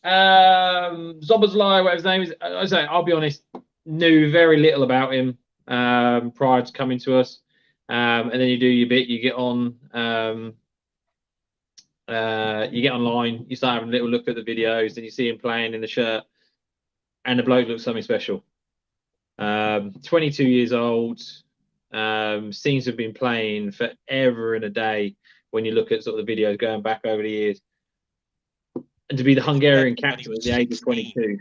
Szoboszlai, whatever his name is, I'll be honest, knew very little about him prior to coming to us. And then you do your bit, you get on, you get online, you start having a little look at the videos, and you see him playing in the shirt, and the bloke looks something special. 22 years old, seems to have been playing forever and a day when you look at sort of the videos going back over the years. And to be the Hungarian captain at the age of 22.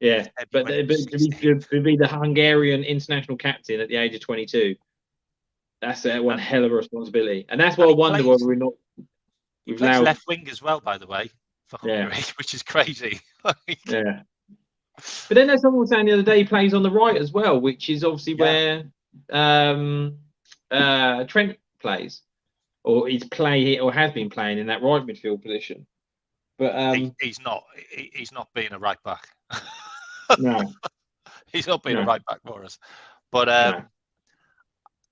Yeah, Maybe but, when he but was to be 16. to be the Hungarian international captain at the age of 22, that's one And hell of a responsibility. And that's and what I he wonder whether plays we're not he we've plays allowed. left wing as well, by the way, for Yeah, Hungary, which is crazy. Like, yeah. But then there's someone saying the other day he plays on the right as well, which is obviously yeah, where um, Trent plays, or has been playing in that right midfield position. But he's not being a right back. no, He's not being a no, right back for us. But no.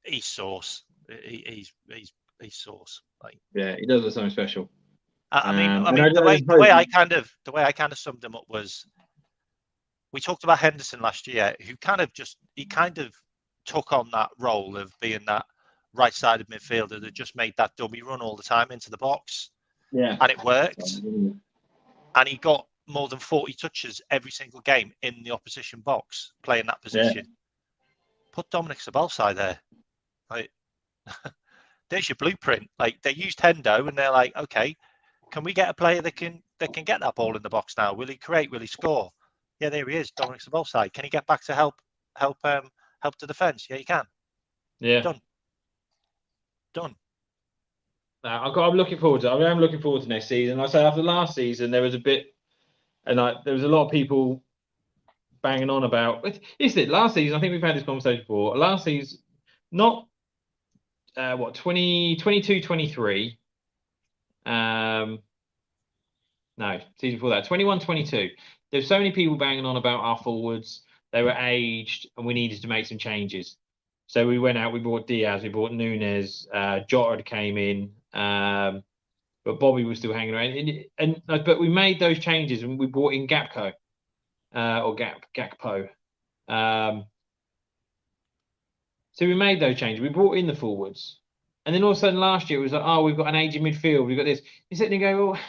he's sauce. He's sauce. Like, Yeah, he does look something special. I mean, And I just the hope. way I kind of summed him up was, we talked about Henderson last year, who kind of took on that role of being that right-sided midfielder that just made that dummy run all the time into the box, Yeah. and it worked. And he got more than 40 touches every single game in the opposition box, playing that Yeah. position. Put Dominic Sabelsi there. Like, there's your blueprint. Like, they used Hendo, and they're like, okay, can we get a player that can get that ball in the box now? Will he create? Will he score? Yeah, there he is, Dominic Sabelsi. Can he get back to help the defence? Yeah, you can. Yeah. Done. I'm looking forward to. I'm looking forward to next season. Like I say, after last season, there was a bit, and there was a lot of people banging on about. It's it. Last season, I think we've had this conversation before. Last season, not 22, 23. No, season before that, 21, 22. There's so many people banging on about our forwards. They were aged, and we needed to make some changes. So we went out. We bought Diaz. We bought Nunes. Jota came in. But Bobby was still hanging around. But we made those changes, and we brought in Gakpo. So we made those changes. We brought in the forwards, and then all of a sudden last year it was like, oh, we've got an aging midfield. We've got this. You sit there and go, well,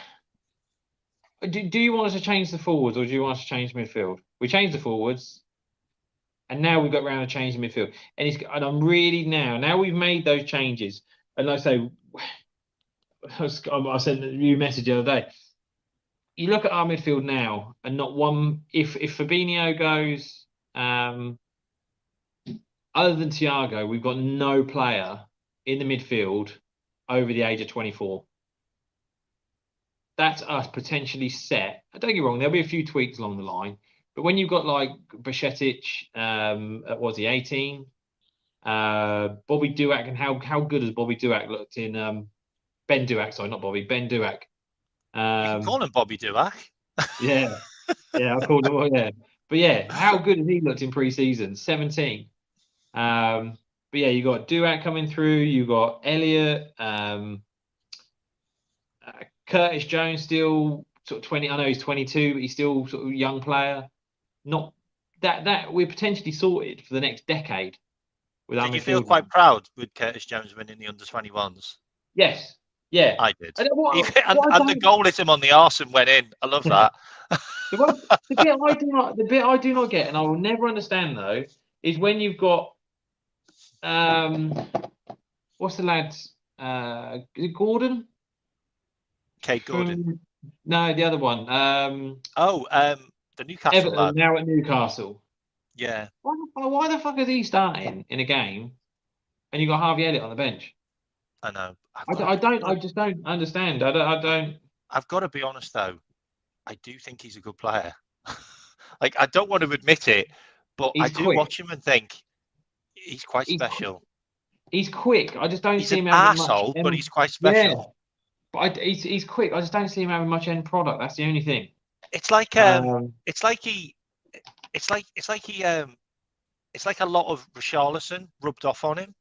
do you want us to change the forwards, or do you want us to change midfield? We changed the forwards, and now we've got round to change the midfield. And I'm really now we've made those changes. And like I say, I sent you a message the other day. You look at our midfield now, and not one. If Fabinho goes, other than Thiago, we've got no player in the midfield over the age of 24. That's us potentially set. Don't get me wrong, there'll be a few tweaks along the line, but when you've got like Bashetic, was he 18? Bobby Duac, and how good has Bobby Duac looked in Ben Duac? Sorry, not Bobby, Ben Duac. You can call him Bobby Duac. Yeah, yeah, I called him. Yeah, but yeah, how good has he looked in pre-season? 17. But yeah, you got Duac coming through. You got Elliot, Curtis Jones still sort of 20. I know he's 22, but he's still sort of a young player. Not that we're potentially sorted for the next decade with our Did you feel midfield. quite proud with Curtis Jones winning the under-21s? Yes, yeah. I did. And And, what I and the don't, goal hit him on the arse and went in. I love that. the bit I do not get, and I will never understand though, is when you've got um, what's the lads? Is it Gordon? Kate Gordon. No, the other one. Oh, the Newcastle Everton lad. now at Newcastle. Yeah, Why the fuck is he starting in a game and you got Harvey Elliott on the bench? I know. I just don't understand. I don't. I've got to be honest though. I do think he's a good player. Like, I don't want to admit it, but I He's do quick. watch him and think he's quite He's special. he's quick. I just don't He's see an him having much. arsehole, but he's quite Yeah, special. but he's quick. I just don't see him having much end product. That's the only thing. It's like Um, it's like he it's like a lot of Richarlison rubbed off on him,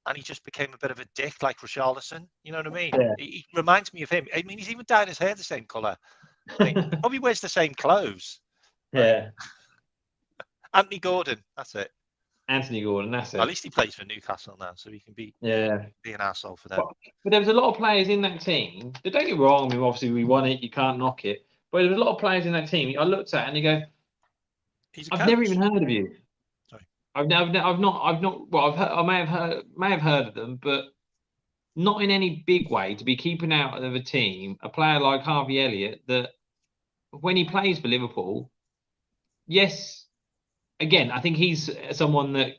and he just became a bit of a dick like Richarlison. You know what I mean? yeah. He reminds me of him. I mean, he's even dyed his hair the same colour. I think he probably wears the same clothes. Like, Yeah. Anthony Gordon, that's it. Anthony Gordon, that's At it. least he plays for Newcastle now, so he can be Yeah. an asshole for them. But there was a lot of players in that team. Don't get me wrong. I mean, obviously we won it. You can't knock it. But there was a lot of players in that team. I looked at and you go, He's a I've coach. never even heard of you. Sorry. I've not. Well, I may have heard of them, but not in any big way. To be keeping out of a team, a player like Harvey Elliott, that when he plays for Liverpool, yes, again, I think he's someone that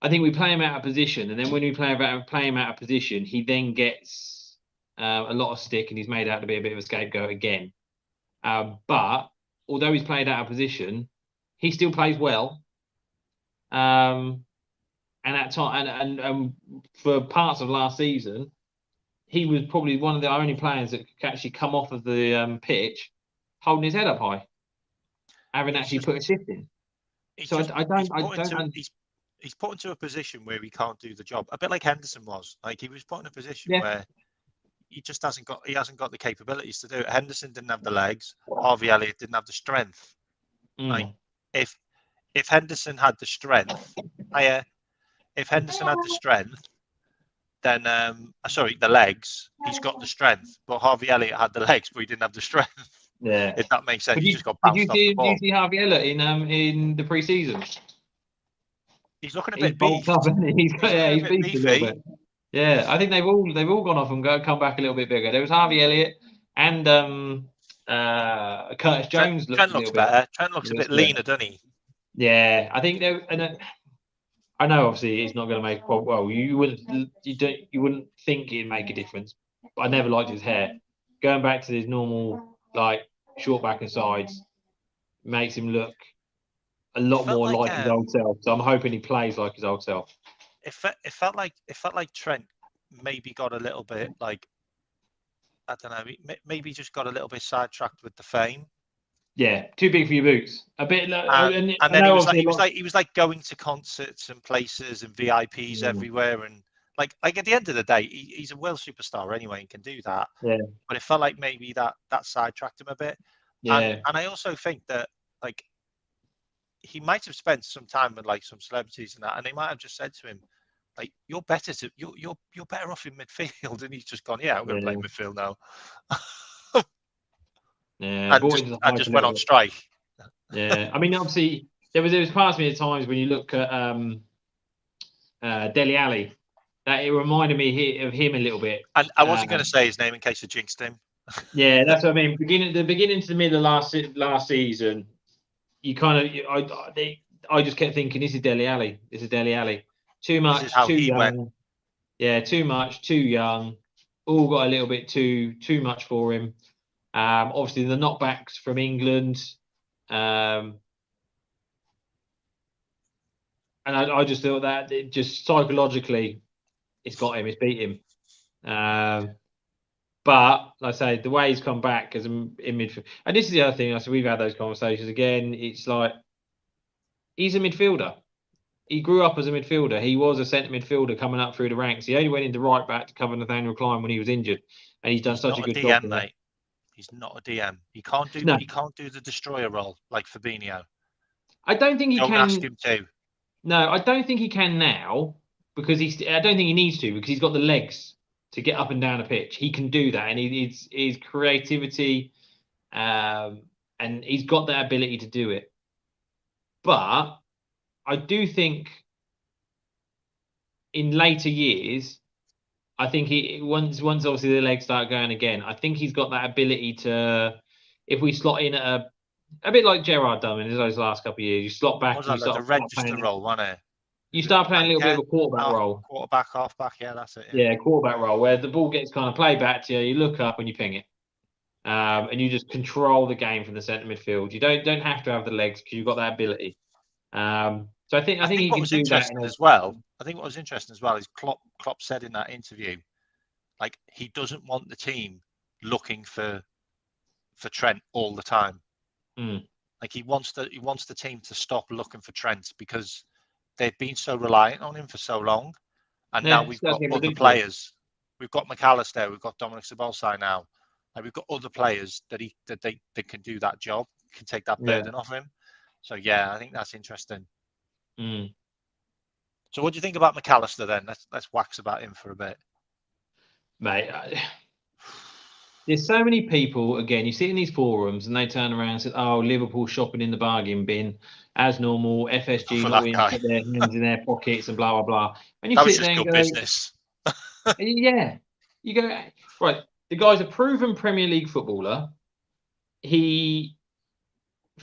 I think we play him out of position, and then when we play him out of position, he then gets a lot of stick, and he's made out to be a bit of a scapegoat again. But although he's played out of position, he still plays well. And at time and for parts of last season, he was probably one of the only players that could actually come off of the pitch holding his head up high, having He's actually just put a shift in. he's So just I he's don't I put into don't he's put into a position where he can't do the job. A bit like Henderson was. Like, he was put in a position yeah where he just hasn't got the capabilities to do it. Henderson didn't have the legs. Harvey Elliott didn't have the strength. Like, mm, if Henderson had the strength, if Henderson had the strength, then sorry, the legs, he's got the strength. But Harvey Elliott had the legs, but he didn't have the strength. yeah. If that makes sense, But he just got did you bounced off the see ball. Harvey Elliott in the pre-season? He's looking a He's bit bulked up, beefed. isn't he? He's looking a He's bit beefed a little beefy. bit. Yeah, I think they've all gone off and come back a little bit bigger. There was Harvey Elliott and Curtis Jones looked Trent a little looks bit. better. Trent looks a bit leaner, doesn't he? Yeah, I think there. And I know obviously it's not going to make well. You wouldn't think it'd make a difference. But I never liked his hair. Going back to his normal like short back and sides makes him look a It lot felt more like like his old self. So I'm hoping he plays like his old self. it felt like Trent maybe got a little bit like, I don't know, maybe just got a little bit sidetracked with the fame. Yeah, too big for your boots. A bit, and And I then know obviously a lot. he was like going to concerts and places and VIPs everywhere, and like at the end of the day, he's a world superstar anyway and can do that. Yeah, But it felt like maybe that sidetracked him a bit. And yeah, I also think that, like, he might have spent some time with like some celebrities and that, and they might have just said to him, like, you're better off in midfield, and he's just gone, yeah, I'm going to play yeah, midfield now, yeah. Bought into the hype a just went little on bit. strike. Yeah, I mean obviously there was parts of me at times when you look at Dele Alli that it reminded me of him a little bit. And I wasn't going to say his name in case I jinxed him. Yeah, that's what I mean. The beginning to the middle of last season, you kind of I just kept thinking this is Dele Alli. This is Dele Alli. Too This is much, how too he went. young. Yeah, too much, too young. All got a little bit too much for him. Obviously the knockbacks from England. And I just thought that it just psychologically, it's got him, it's beat him. But like I say, the way he's come back as in midfield, and this is the other thing. I said we've had those conversations again. It's like he's a midfielder. He grew up as a midfielder. He was a centre midfielder coming up through the ranks. He only went into right back to cover Nathaniel Klein when he was injured, and he's done He's such a not a good job DM, there. mate. He's not a DM. No, He can't do the destroyer role like Fabinho. I don't think he Don't ask can. him to. No, I don't think he can now because I don't think he needs to because he's got the legs to get up and down a pitch. He can do that, and his creativity, and he's got that ability to do it. But I do think in later years, I think he once obviously the legs start going again, I think he's got that ability to, if we slot in at a bit like Gerrard done in those last couple of years, you slot What back was and that, like the register role, wasn't it? you Was it start playing a back little bit of end? a quarterback role. Quarterback, halfback. Yeah, that's it. Yeah. Yeah, quarterback role where the ball gets kind of played back to you. You look up and you ping it, and you just control the game from the centre midfield. You don't have to have the legs because you've got that ability. So I think he What can was do that. interesting as well. I think what was interesting as well is Klopp said in that interview, like, he doesn't want the team looking for Trent all the time. Like, he wants the team to stop looking for Trent because they've been so reliant on him for so long, and now we've That's got getting other ridiculous. players. We've got McAllister, we've got Dominic Szoboszlai now. Like, we've got other players that they can do that job, can take that Yeah. burden off him. So yeah, I think that's interesting. Mm. So what do you think about McAllister then? Let's wax about him for a bit. Mate, there's so many people, again, you sit in these forums and they turn around and say, oh, Liverpool shopping in the bargain bin, as normal, FSG For not that willing to guy, put their hands in their pockets and blah, blah, blah. And you that was sit just there and good go, business. yeah, you go, right, the guy's a proven Premier League footballer. He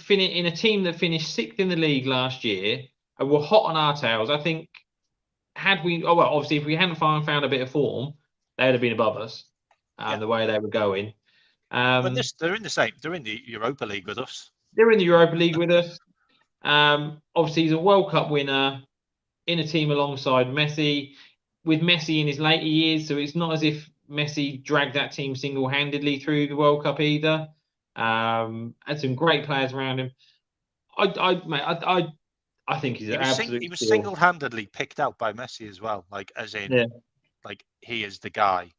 in a team that finished sixth in the league last year and were hot on our tails. I think had we, oh well, obviously if we hadn't found a bit of form, they'd have been above us. Yeah. The way they were going. When they're in the same, they're in the Europa League with us. They're in the Europa League with us. Obviously, he's a World Cup winner in a team alongside Messi, with Messi in his later years. So it's not as if Messi dragged that team single-handedly through the World Cup either. Had some great players around him. I think he's an absolute He was steal. single-handedly picked out by Messi as well, like as in, like he is the guy.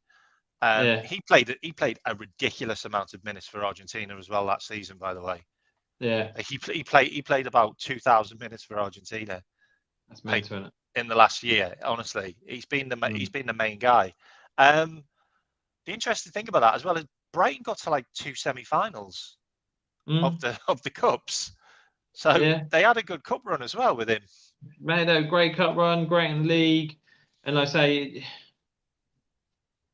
He played a ridiculous amount of minutes for Argentina as well that season, by the way. Yeah. He played about 2,000 minutes for Argentina. That's mental, isn't it? In the last year, honestly, he's been the main guy. The interesting thing about that as well is Brighton got to like 2 semi-finals of the cups, so they had a good cup run as well with him. Made a great cup run, great in the league, and like I say,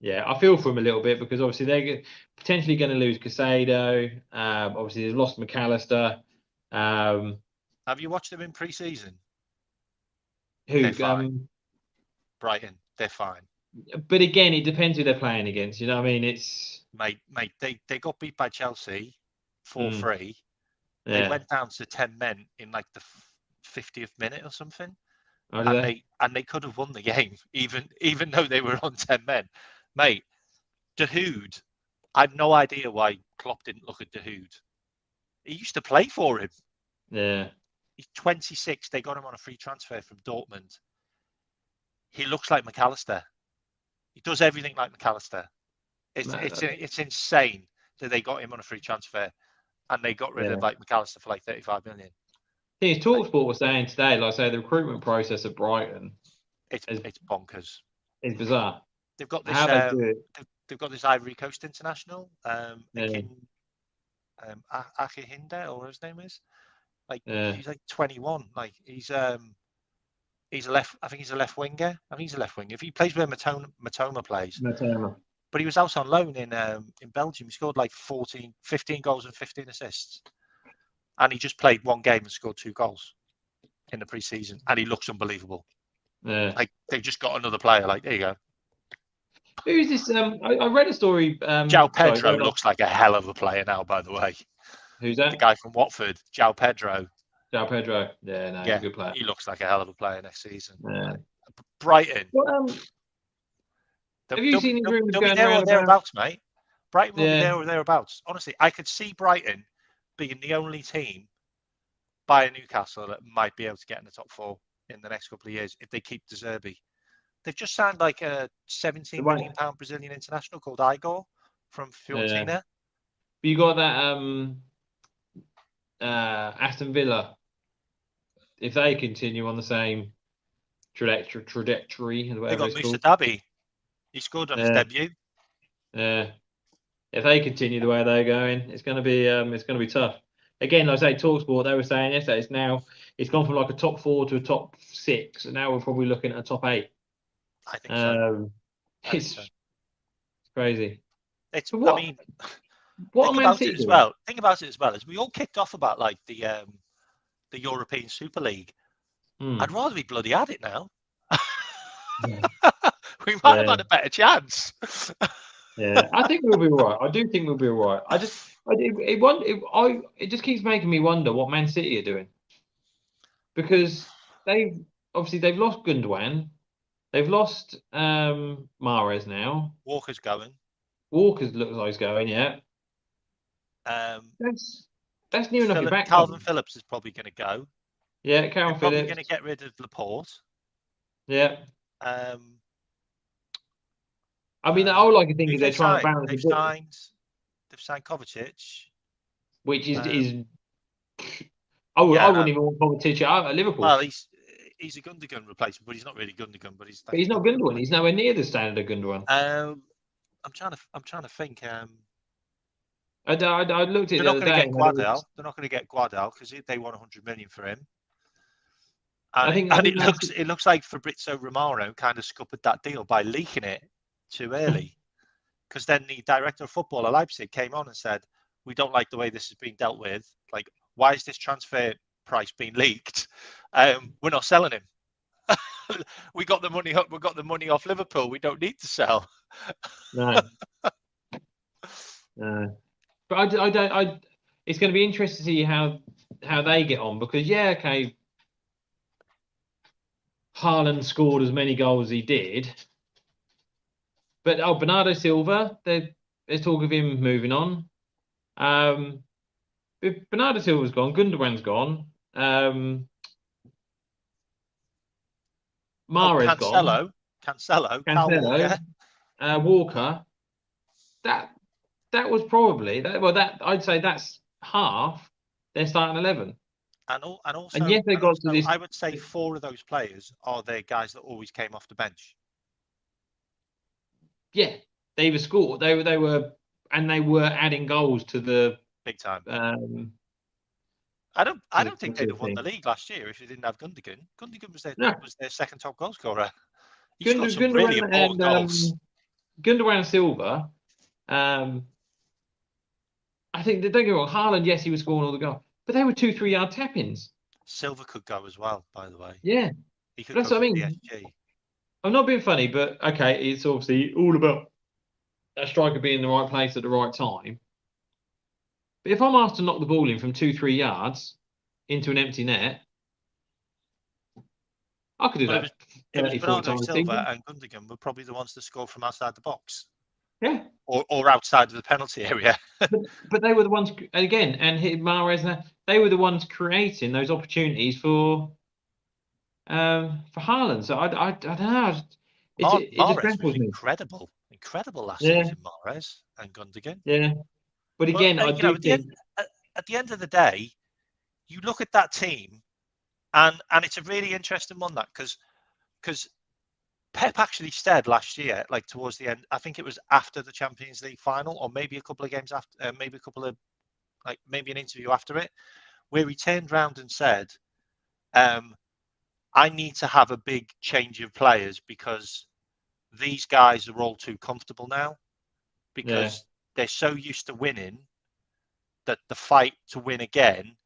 yeah, I feel for him a little bit because obviously they're potentially going to lose Casado. Obviously they've lost McAllister. Have you watched them in pre-season? Who? Brighton, they're fine. But again, it depends who they're playing against. You know what I mean? It's mate. They got beat by Chelsea 4-3. Yeah. They went down to 10 men in like the 50th minute or something, and they could have won the game even though they were on 10 men. Mate, Dahoud, I have no idea why Klopp didn't look at Dahoud. He used to play for him. Yeah. He's 26. They got him on a free transfer from Dortmund. He looks like McAllister. He does everything like McAllister. It's insane that they got him on a free transfer and they got rid of like McAllister for like 35 million. I think TalkSport was saying today, like I say, the recruitment process at Brighton, it's bonkers. It's bizarre. They've got this. They've got this Ivory Coast international, Akinhinde, or his name is. Like he's like 21. Like he's a left. I think he's a left winger. I think he's a left winger. If he plays where Matoma plays. But he was out on loan in Belgium. He scored like 15 goals and 15 assists. And he just played one game and scored 2 goals in the pre-season. And he looks unbelievable. Yeah. Like they've just got another player. Like, there you go. Who's this? I read a story. João Pedro looks like a hell of a player now, by the way. Who's that? The guy from Watford, João Pedro. João Pedro. Yeah, no, he's a good player. He looks like a hell of a player next season. Yeah. Brighton. Have you seen they'll be there or thereabouts, mate. Brighton will be there or thereabouts. Honestly, I could see Brighton being the only team by Newcastle that might be able to get in the top 4 in the next couple of years if they keep De Zerbi. They've just signed like a £17 million Brazilian international called Igor from Fiorentina. But you got that Aston Villa. If they continue on the same trajectory, they got Musa Dabi. He scored on his debut. Yeah. If they continue the way they're going, it's going to be tough. Again, like I say, TalkSport, they were saying yesterday, it's gone from like a top 4 to a top 6, and now we're probably looking at a top 8. I think so. It's crazy. What think about it as well. Think about it as well as we all kicked off about like the European Super League. I'd rather we bloody had it now. We might have had a better chance. Yeah, I think we'll be all right. I do think we'll be all right. It just keeps making me wonder what Man City are doing, because they've lost Gundogan, they've lost Mahrez now. Walker's going. Walker's looks like he's going. Yeah. That's near enough your back. Calvin Phillips is probably going to go. Yeah, Calvin Phillips. Probably going to get rid of Laporte. Yeah. I mean, the whole thing is they're trying to balance they've signed Kovacic. Which is I wouldn't even want Kovacic at Liverpool. Well, he's a Gundogan replacement, but he's not really Gundogan. But he's not Gundogan. He's nowhere near the standard of Gundogan. I'm trying to think. I looked at they're not going to get Guardel. They're not going to get Guardel because they want 100 million for him. And it looks like Fabrizio Romano kind of scuppered that deal by leaking it too early, because then the director of football at Leipzig came on and said, "We don't like the way this has been dealt with. Like, why is this transfer price being leaked? We're not selling him. We got the money up. We got the money off Liverpool. We don't need to sell. No. No. But I don't. It's going to be interesting to see how they get on, because okay, Haaland scored as many goals as he did, but Bernardo Silva, there's talk of him moving on. If Bernardo Silva's gone, Gundogan's gone, Mahrez gone, Cancelo, Kyle Walker, Walker. That was probably that. Well, that I'd say that's half their starting 11. and also, And yes, they got to this. I would say 4 of those players are the guys that always came off the bench. Yeah, they were scored. They were adding goals to the big time. I don't think they'd have won the league last year if they didn't have Gundogan. Gundogan was their second top goal scorer. He's got some really important goals. Gundogan and Silva. I think, don't get me wrong, Haaland, yes, he was scoring all the goals, but they were 2-3 yard tap-ins. Silva could go as well, by the way. Yeah, he could. That's what I mean. PSG. I'm not being funny, but okay, it's obviously all about a striker being in the right place at the right time. But if I'm asked to knock the ball in from 2-3 yards into an empty net, I could do that. It was Bernardo Silva and Gundogan were probably the ones to score from outside the box. Yeah. Or outside of the penalty area. but they were the ones, again, and Mahrez, they were the ones creating those opportunities for Haaland. So I don't know. Mahrez was incredible last season. Mahrez and Gundogan. Yeah, but again, at the end of the day, you look at that team, and it's a really interesting one, that because Pep actually said last year, like towards the end, I think it was after the Champions League final, or maybe a couple of games after, maybe an interview after it, where he turned around and said, I need to have a big change of players because these guys are all too comfortable now, because they're so used to winning that the fight to win again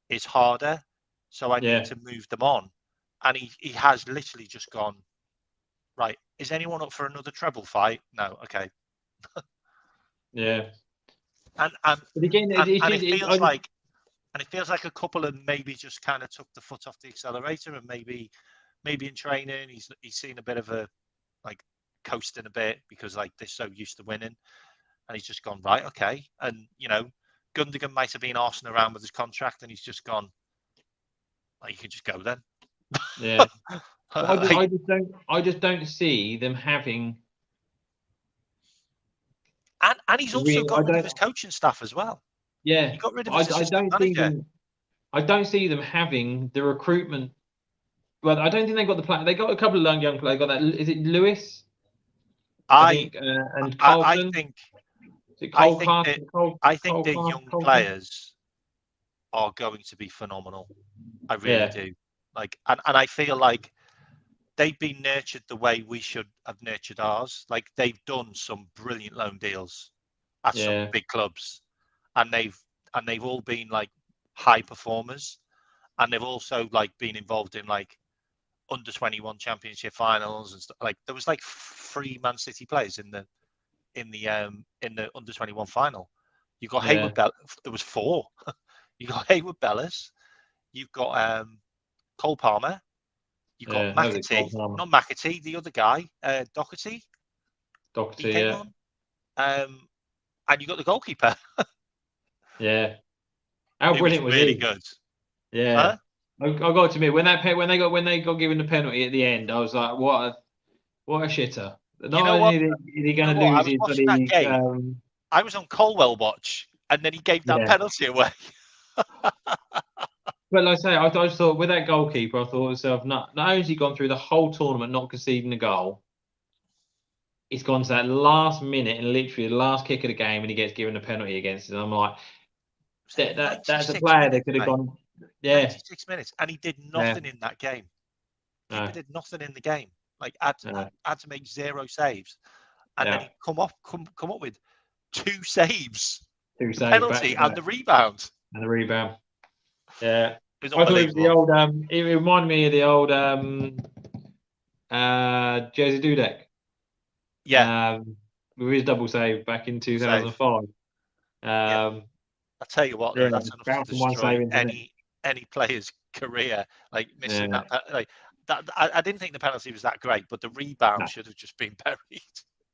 is harder. So I need to move them on. And he has literally just gone, right, is anyone up for another treble fight? No, okay. Yeah. And it feels like a couple of maybe just kind of took the foot off the accelerator, and maybe in training he's seen a bit of a like coasting a bit because like they're so used to winning, and he's just gone, right, okay. And Gundogan might have been arsing around with his contract, and he's just gone, like, you can just go then. Yeah. I just don't see them having. And he's also got rid of his coaching staff as well. Yeah, he got rid of his assistant manager. I don't see them having the recruitment. Well, I don't think they got the plan. They got a couple of young players. Got that? Is it Lewis? I think Carlton. I think their young players are going to be phenomenal. I really do. Like, and I feel like they've been nurtured the way we should have nurtured ours. Like, they've done some brilliant loan deals at some big clubs, and they've all been like high performers, and they've also like been involved in like under 21 championship finals and stuff. Like, there was like 3 Man City players in the under 21 final. You got Hayward Bell. There was 4. You got Hayward Bellis. You've got Cole Palmer. You've got McAtee. Not McAtee, the other guy, Doherty. Doherty, yeah. And you got the goalkeeper. Yeah. How brilliant was really he? Good. Yeah. Huh? I got to admit, when they got given the penalty at the end, I was like, what a shitter. Not only is he going to lose his bloody I was on Colwell watch, and then he gave that penalty away. But like I say, I just thought with that goalkeeper, I thought to myself, not only has he gone through the whole tournament not conceding a goal, he's gone to that last minute and literally the last kick of the game, and he gets given a penalty against it. And I'm like, that's a player that could have gone. 96 minutes, and he did nothing in that game. He did nothing in the game. Like, had to make 0 saves, and then he come up with 2 saves, the penalty and the rebound. Yeah. It was I thought it was the unbelievable. old. It reminded me of the old Jersey Dudek. Yeah, With his double save back in save. 2005. Yeah, I tell you what, though, Yeah, that's enough to bounce from one destroy save into the next. any player's career. Like missing Yeah. like that. I didn't think the penalty was that great, but the rebound No. should have just been buried.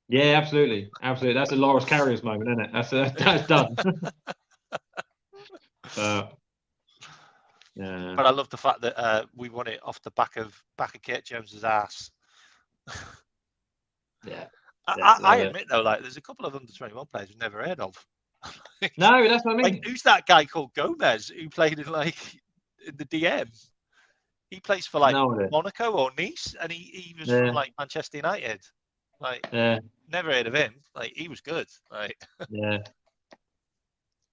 Yeah, absolutely, absolutely. That's a Loris Carriers moment, isn't it? That's done. Yeah, But I love the fact that we won it off the back of Kate Jones's ass. yeah, I love it. admit though, like there's a couple of under-21 players we've never heard of. No, that's what I Like mean. who's that guy called Gomez who played in the DM? He plays for like No idea. Monaco or Nice, and he was from Yeah, like Manchester United. Like yeah, never heard of him. Like he was good. Like yeah.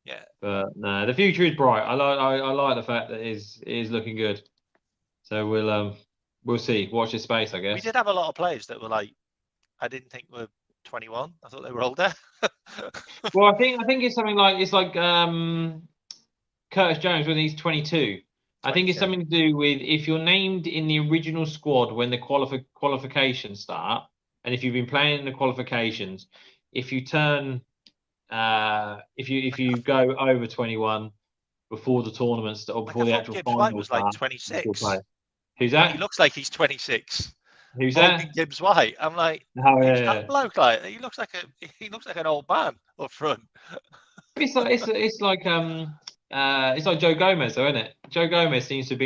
yeah. But no, the future is bright. I like the fact that it is looking good. So we'll see. Watch this space, I We guess. did have a lot of players that were like I didn't think were 21. I thought they were older. Well, I think it's something like Curtis Jones when he's 22. I think it's 22. something to do with if you're named in the original squad when the qualifications start, and if you've been playing in the qualifications, if you turn if you go over 21 before the tournaments or Like I before the thought actual Gibbs White finals was like start, you still play. 26. Who's Like he that? looks like he's 26. Who's Morgan that? Gibbs White. I'm like, Oh who's that yeah. bloke? Like he looks like an old man up front. It's like Joe Gomez, though, isn't it? Joe Gomez seems to have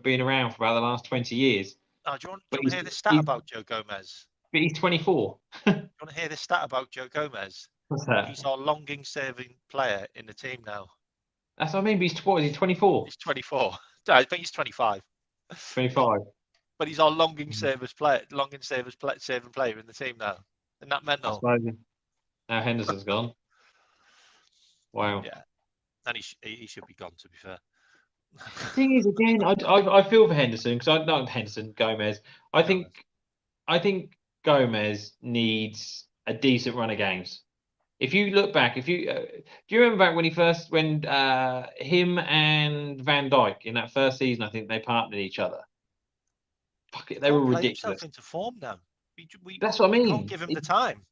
been around for about the last 20 years, Oh, do you but want to hear this stat about Joe Gomez? he's 24. Do you want to hear this stat about Joe Gomez? What's that? He's our longing serving player in the team now. That's what I mean. But what is he? 24, He's 24. I think he's 25. 25. But he's our longing serving player in the team now. Isn't that I mental? suppose. Now Henderson's gone. Wow. Yeah. And he should be gone, to be fair. Thing is, again, I feel for Henderson because I not Henderson Gomez. I think Gomez needs a decent run of games. If you look back, if you do you remember back when him and Van Dijk in that first season, I think they partnered each other. Fuck it, they were Can't play ridiculous. himself into form now. That's what I We can't mean. give him the time.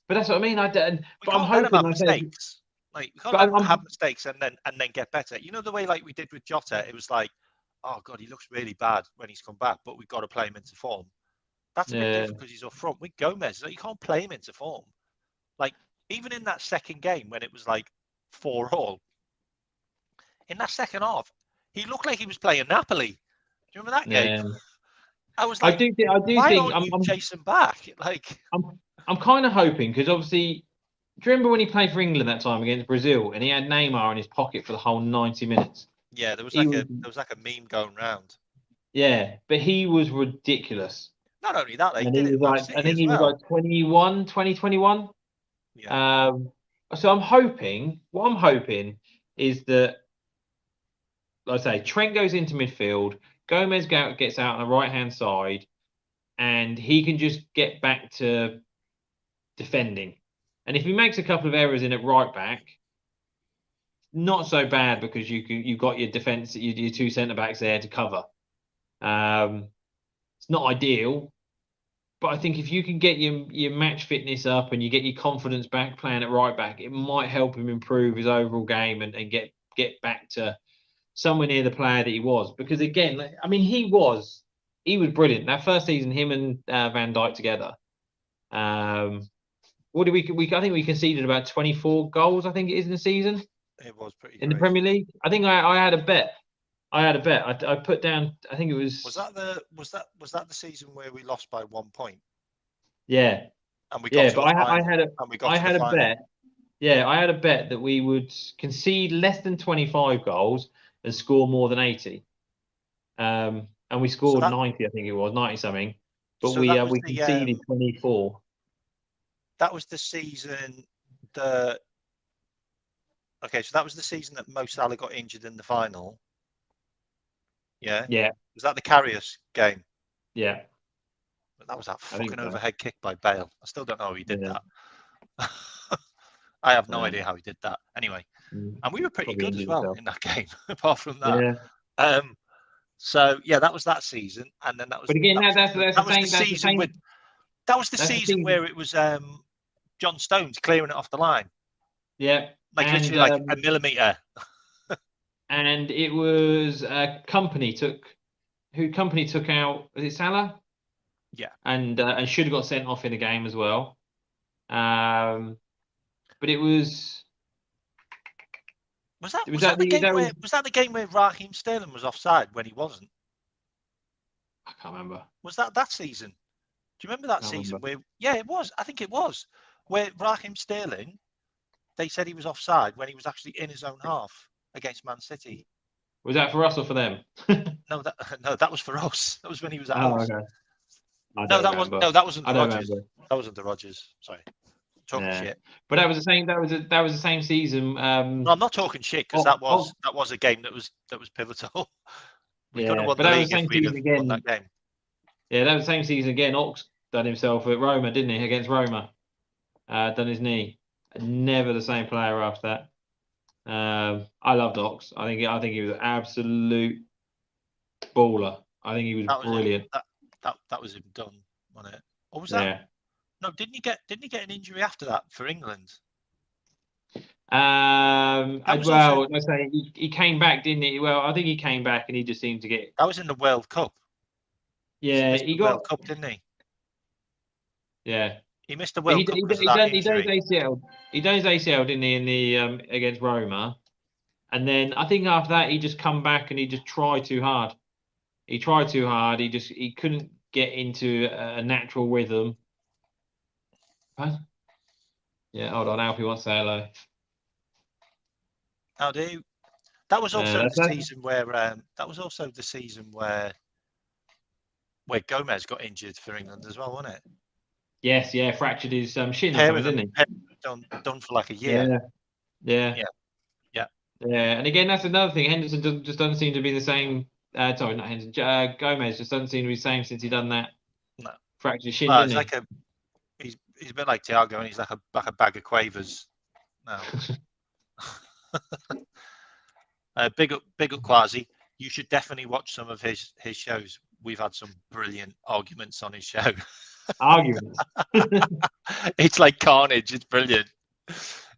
But that's what I mean. We But I'm can't let him hoping. have mistakes. Like we can't But let him have mistakes and then get better. You know the way like we did with Jota, it was like, oh god, he looks really bad when he's come back, but we've got to play him into form. That's a bit different because he's up front. With Gomez, like, you can't play him into form. Like even in that second game when it was like 4-4, in that second half, he looked like he was playing Napoli. Do you remember that game? Yeah. I was I like, do why think aren't you chasing back? Like I'm kind of hoping because obviously, do you remember when he played for England that time against Brazil and he had Neymar in his pocket for the whole 90 minutes? yeah, there was He like was, a meme going round. yeah, but he was ridiculous. Not only that, they And did he it was at Man like, I City think as he was well. like 2021. Yeah. So I'm hoping, what I'm hoping is that, like I say, Trent goes into midfield, Gomez gets out on the right hand side, and he can just get back to defending. And if he makes a couple of errors in at right back, not so bad because you've got your defence, your two centre backs there to cover. It's not ideal, but I think if you can get your match fitness up and you get your confidence back playing at right back, it might help him improve his overall game and get back to somewhere near the player that he was. Because again, I mean, he was brilliant. That first season, him and Van Dijk together. What did we? I think we conceded about 24 goals. I think it is in the season. It was pretty In the crazy. Premier League. I think I had a bet. I put down. I think it was. Was that the season where we lost by 1 point? Yeah. And we got to but the final. I had a bet. Yeah, I had a bet that we would concede less than 25 goals and score more than 80. And we scored 90. I think it was 90 something. But we conceded 24. That was the season. Okay, so that was the season that Mo Salah got injured in the final. Yeah. Yeah. Was that the Carriers game? Yeah. But that was that fucking overhead kick by Bale. I still don't know how he did that. I have no idea how he did that. Anyway, and we were pretty good as well in that game. Apart from that, so yeah, that was that season, and then that was. But again, that was the season with. That was the season where it was John Stones clearing it off the line. Yeah, like literally like a millimeter. And it was Company took out. Was it Salah? Yeah, and should have got sent off in the game as well. But it was. Was that the game where Raheem Sterling was offside when he wasn't? I can't remember. Was that season? Do you remember that season where? Yeah, it was. I think it was where Raheem Sterling. They said he was offside when he was actually in his own half against Man City. Was that for us or for them? No, that was for us. That was when he was at us. Okay. That wasn't Rodgers. That wasn't the Rodgers. Sorry, talking shit. But that was the same. That was the same season. No, I'm not talking shit because that was a game that was pivotal. We could have won the league if we'd have won that game. Yeah, that was the same season again. Ox done himself at Roma, didn't he? Against Roma, done his knee. Never the same player after that. I loved Ox. I think he was an absolute baller. I think he was brilliant. That was him done, wasn't it? Or was that? Yeah. No, didn't he get an injury after that for England? Let's say he came back, didn't he? Well, I think he came back and he just seemed to get. That was in the World Cup. Yeah, he got World Cup, didn't he? Yeah, he missed the World Cup because of that injury. He done his ACL, didn't he, in the against Roma, and then I think after that he just come back and he just tried too hard. He tried too hard. He couldn't get into a natural rhythm. Huh? Yeah, hold on. Alfie wants to say hello. How do you? That was also the season where Gomez got injured for England as well, wasn't it? Yes, yeah, fractured his shin, didn't he? Done for like a year. Yeah. And again, that's another thing. Henderson just doesn't seem to be the same. Sorry, not Henderson. Gomez just doesn't seem to be the same since he done that. No. Fractured shin, didn't he? Like he's a bit like Thiago, and he's like a bag of quavers now. Big up Quasi. You should definitely watch some of his shows. We've had some brilliant arguments on his show. Arguments. It's like carnage. It's brilliant.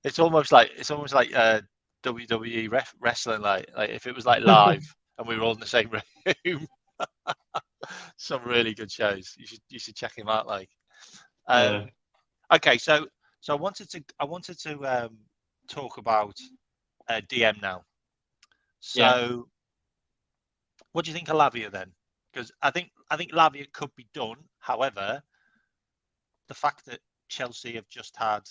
It's almost like WWE wrestling. Like if it was like live and we were all in the same room. Some really good shows. You should check him out. Okay, so I wanted to talk about DM now. So, what do you think of Lavia then? Because I think Lavia could be done. However, the fact that Chelsea have just had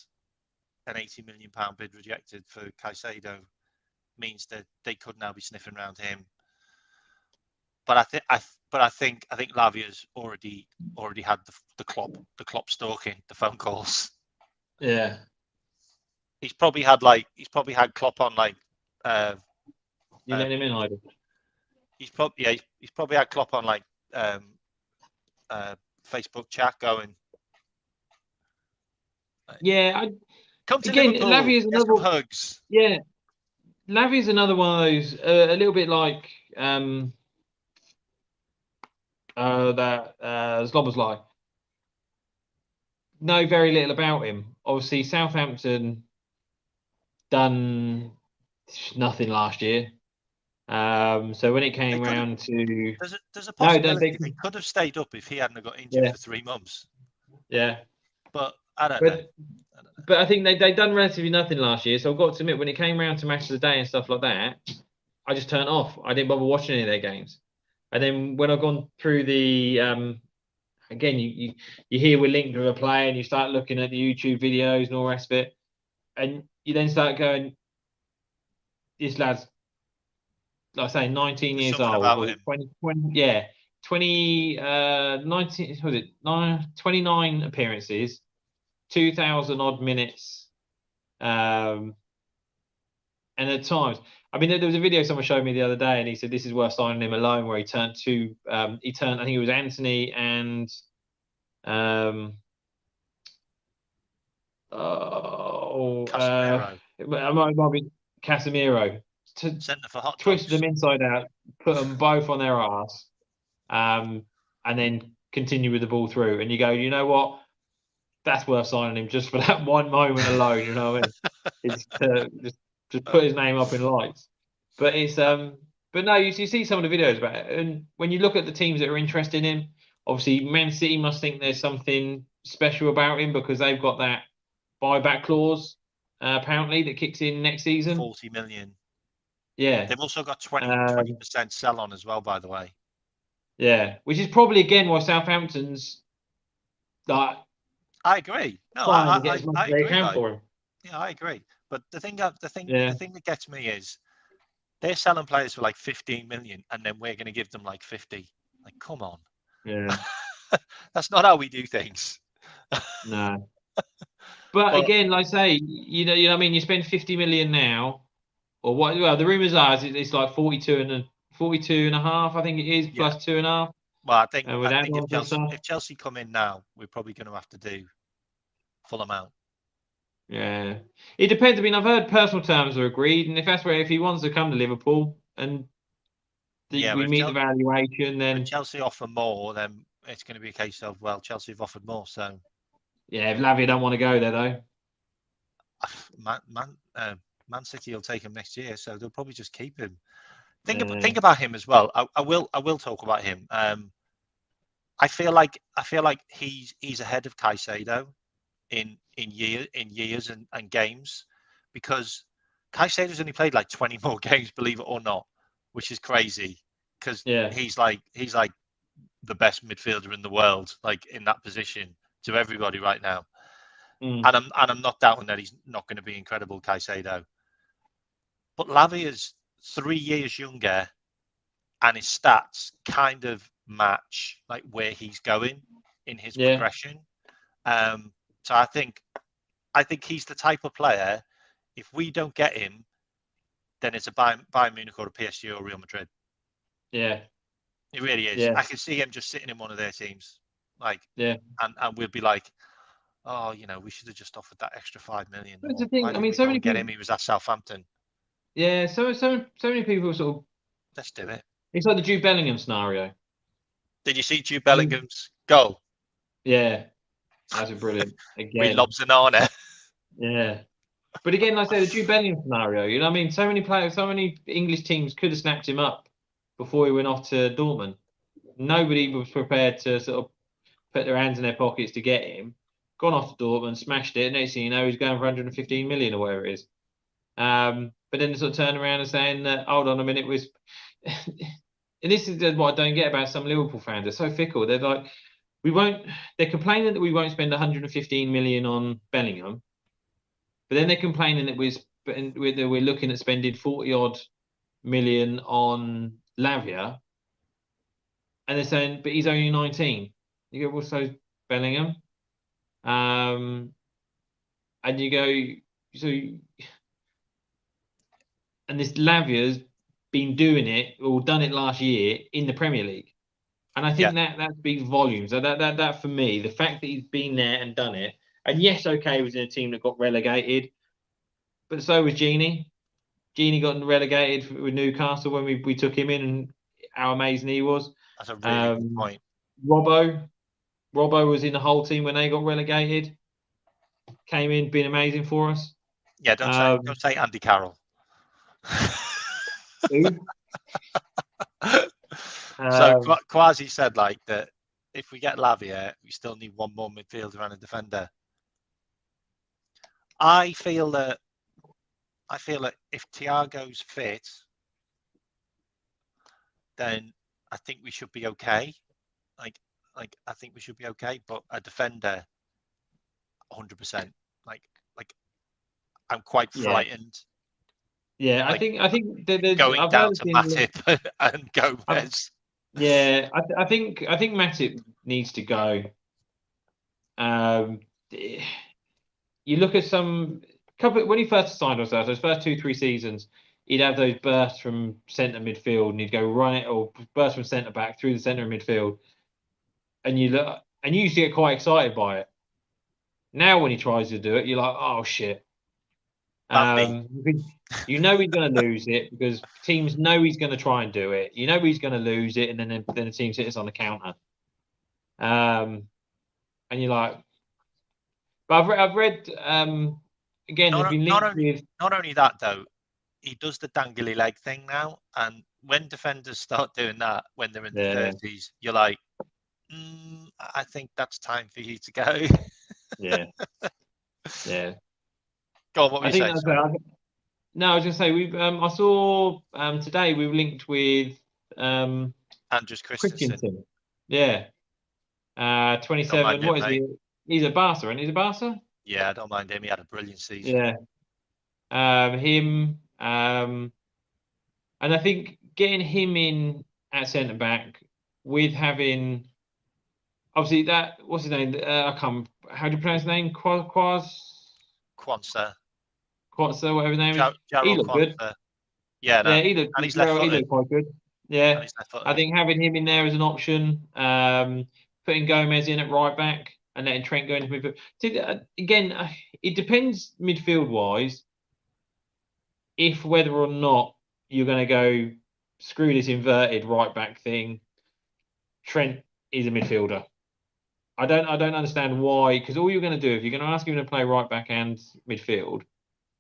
an £80 million bid rejected for Caicedo means that they could now be sniffing around him. But I think Lavia's already had the Klopp stalking, the phone calls. Yeah. He's probably had Klopp on like. You let him in, Heidi? He's probably had Klopp on like Facebook chat going. Yeah, come to Liverpool. Lavia's another hugs. Yeah, Lavia's another one of those. A little bit like that Szoboszlai. Know very little about him. Obviously, Southampton done nothing last year. So when it came round to, there's a possibility they could have stayed up if he hadn't got injured for 3 months. Yeah, but I don't know. But I think they done relatively nothing last year. So I've got to admit, when it came round to match of the day and stuff like that, I just turned off. I didn't bother watching any of their games. And then when I've gone through the again, you hear we're linked with a player, and you start looking at the YouTube videos and all the rest of it, and you then start going, this lad's, like I say, 19 years old, 19, was it 29 appearances, 2,000 odd minutes, and at times, I mean, there was a video someone showed me the other day, and he said this is worth signing him alone, where he turned, I think it was Anthony and or Casemiro, it might be Casemiro, to centre for hot twist dogs. them inside out, put them both on their arse, and then continue with the ball through. And you go, you know what? That's worth signing him just for that one moment alone. You know what I mean? It's just put his name up in lights. But it's but no, you see some of the videos about it, and when you look at the teams that are interested in him, obviously Man City must think there's something special about him because they've got that buyback clause apparently that kicks in next season. 40 million. Yeah, They've also got 20 um, percent sell on as well, by the way. yeah, which is probably again why Southampton's like I agree. No, trying to get as much I as they agree, can right? for him. Yeah, I agree. But Yeah, the thing that gets me is they're selling players for like 15 million, and then we're going to give them like 50. Like, come on, yeah, that's not how we do things. no. But But again, like I say, you know what I mean. You spend 50 million now, or what? Well, the rumors are it's like 42 and a half. I think it is yeah, plus 2.5, well, and I with think add-ons and stuff. if Chelsea come in now, we're probably going to have to do full amount. Yeah, it depends. I mean, I've heard personal terms are agreed, and if he wants to come to Liverpool and Yeah, we meet the valuation, but if then Chelsea offer more, then it's going to be a case of, well, Chelsea have offered more, so yeah, if Lavia don't want to go there though, Man, Man, Man City will take him next year, so they'll probably just keep him. yeah, Think about him as well. I will talk about him. I feel like he's ahead of Caicedo in years and games because Caicedo's only played like 20 more games, believe it or not, which is crazy because yeah, he's like the best midfielder in the world, like in that position to everybody right now. mm, And I'm not doubting that he's not going to be incredible, Caicedo. But Lavia's 3 years younger, and his stats kind of match like where he's going in his yeah, progression. So I think he's the type of player. If we don't get him, then it's a Bayern Munich or a PSG or Real Madrid. yeah, It really is. yeah, I can see him just sitting in one of their teams, like, yeah. and we'll be like, oh, you know, we should have just offered that extra 5 million, That's the or why thing. I didn't mean, we so go many and get him? people. He was at Southampton. Yeah, so many people sort of. Let's do it. It's like the Jude Bellingham scenario. Did you see Jude And Bellingham's goal? yeah, that's a brilliant We again. lobs an honor. Yeah. But again, like I say, the Jude Bellingham scenario, you know what I mean? So many players, so many English teams could have snapped him up before he went off to Dortmund. Nobody was prepared to sort of put their hands in their pockets to get him. Gone off to Dortmund, smashed it. Next thing you know, he's going for 115 million or whatever it is. But then they sort of turn around and saying that, hold on a minute, was and this is what I don't get about some Liverpool fans. They're so fickle. They're like, we won't. They're complaining that we won't spend 115 million on Bellingham, but then they're complaining that we're looking at spending 40 odd million on Lavia, and they're saying, but he's only 19. You go, well, so Bellingham, and you go, so, and this Lavia's been doing it or done it last year in the Premier League, and I Yeah, think that speaks volumes. So that for me, the fact that he's been there and done it, and yes, okay, he was in a team that got relegated, but so was Genie. Genie got relegated with Newcastle when we took him in, and how amazing he was. that's a really good Um, point. Robbo, Robbo was in the whole team when they got relegated. Came in, been amazing for us. Yeah, Um, don't say Andy Carroll. who? So Um, Quasi said like that if we get Lavia, we still need one more midfielder and a defender. I feel that if Thiago's fit, then I think we should be okay. Like I think we should be okay. But a defender, 100%. Like like I'm quite yeah, frightened. yeah. Like I think there's. going I've heard down a to thing. Matip and I've, Gomez. yeah, I think Matip needs to go. Um, you look at some couple when he first signed us out, those first 2 3 seasons, he'd have those bursts from centre midfield, and he'd go right or burst from centre back through the centre of midfield, and you look and you used to get quite excited by it. Now when he tries to do it, you're like, oh shit. You know he's going to lose it because teams know he's going to try and do it. You know he's going to lose it, and then the team sits on the counter. And you're like, but I've read again. There's been linked with. Not only that though, he does the dangly leg thing now, and when defenders start doing that when they're in the 30s, you're like, I think that's time for you to go. Yeah. Yeah. Go on, what were you saying? No, I was going to say I saw today we were linked with Andrews Christensen. Yeah. 27. What is he? He's a Barca, and he's a Barca. Yeah, I don't mind him. He had a brilliant season. Yeah. Him. And I think getting him in at centre back with having obviously that what's his name? I can't. How do you pronounce his name? Quanza, whatever his name is. He looked good. Yeah, no. He looked. And he's left-footed. He looked quite good. Yeah, I think having him in there as an option, putting Gomez in at right back and letting Trent go into midfield. Again, it depends midfield wise if whether or not you're going to go screw this inverted right back thing. Trent is a midfielder. I don't understand why, because all you're going to do if you're going to ask him to play right back and midfield,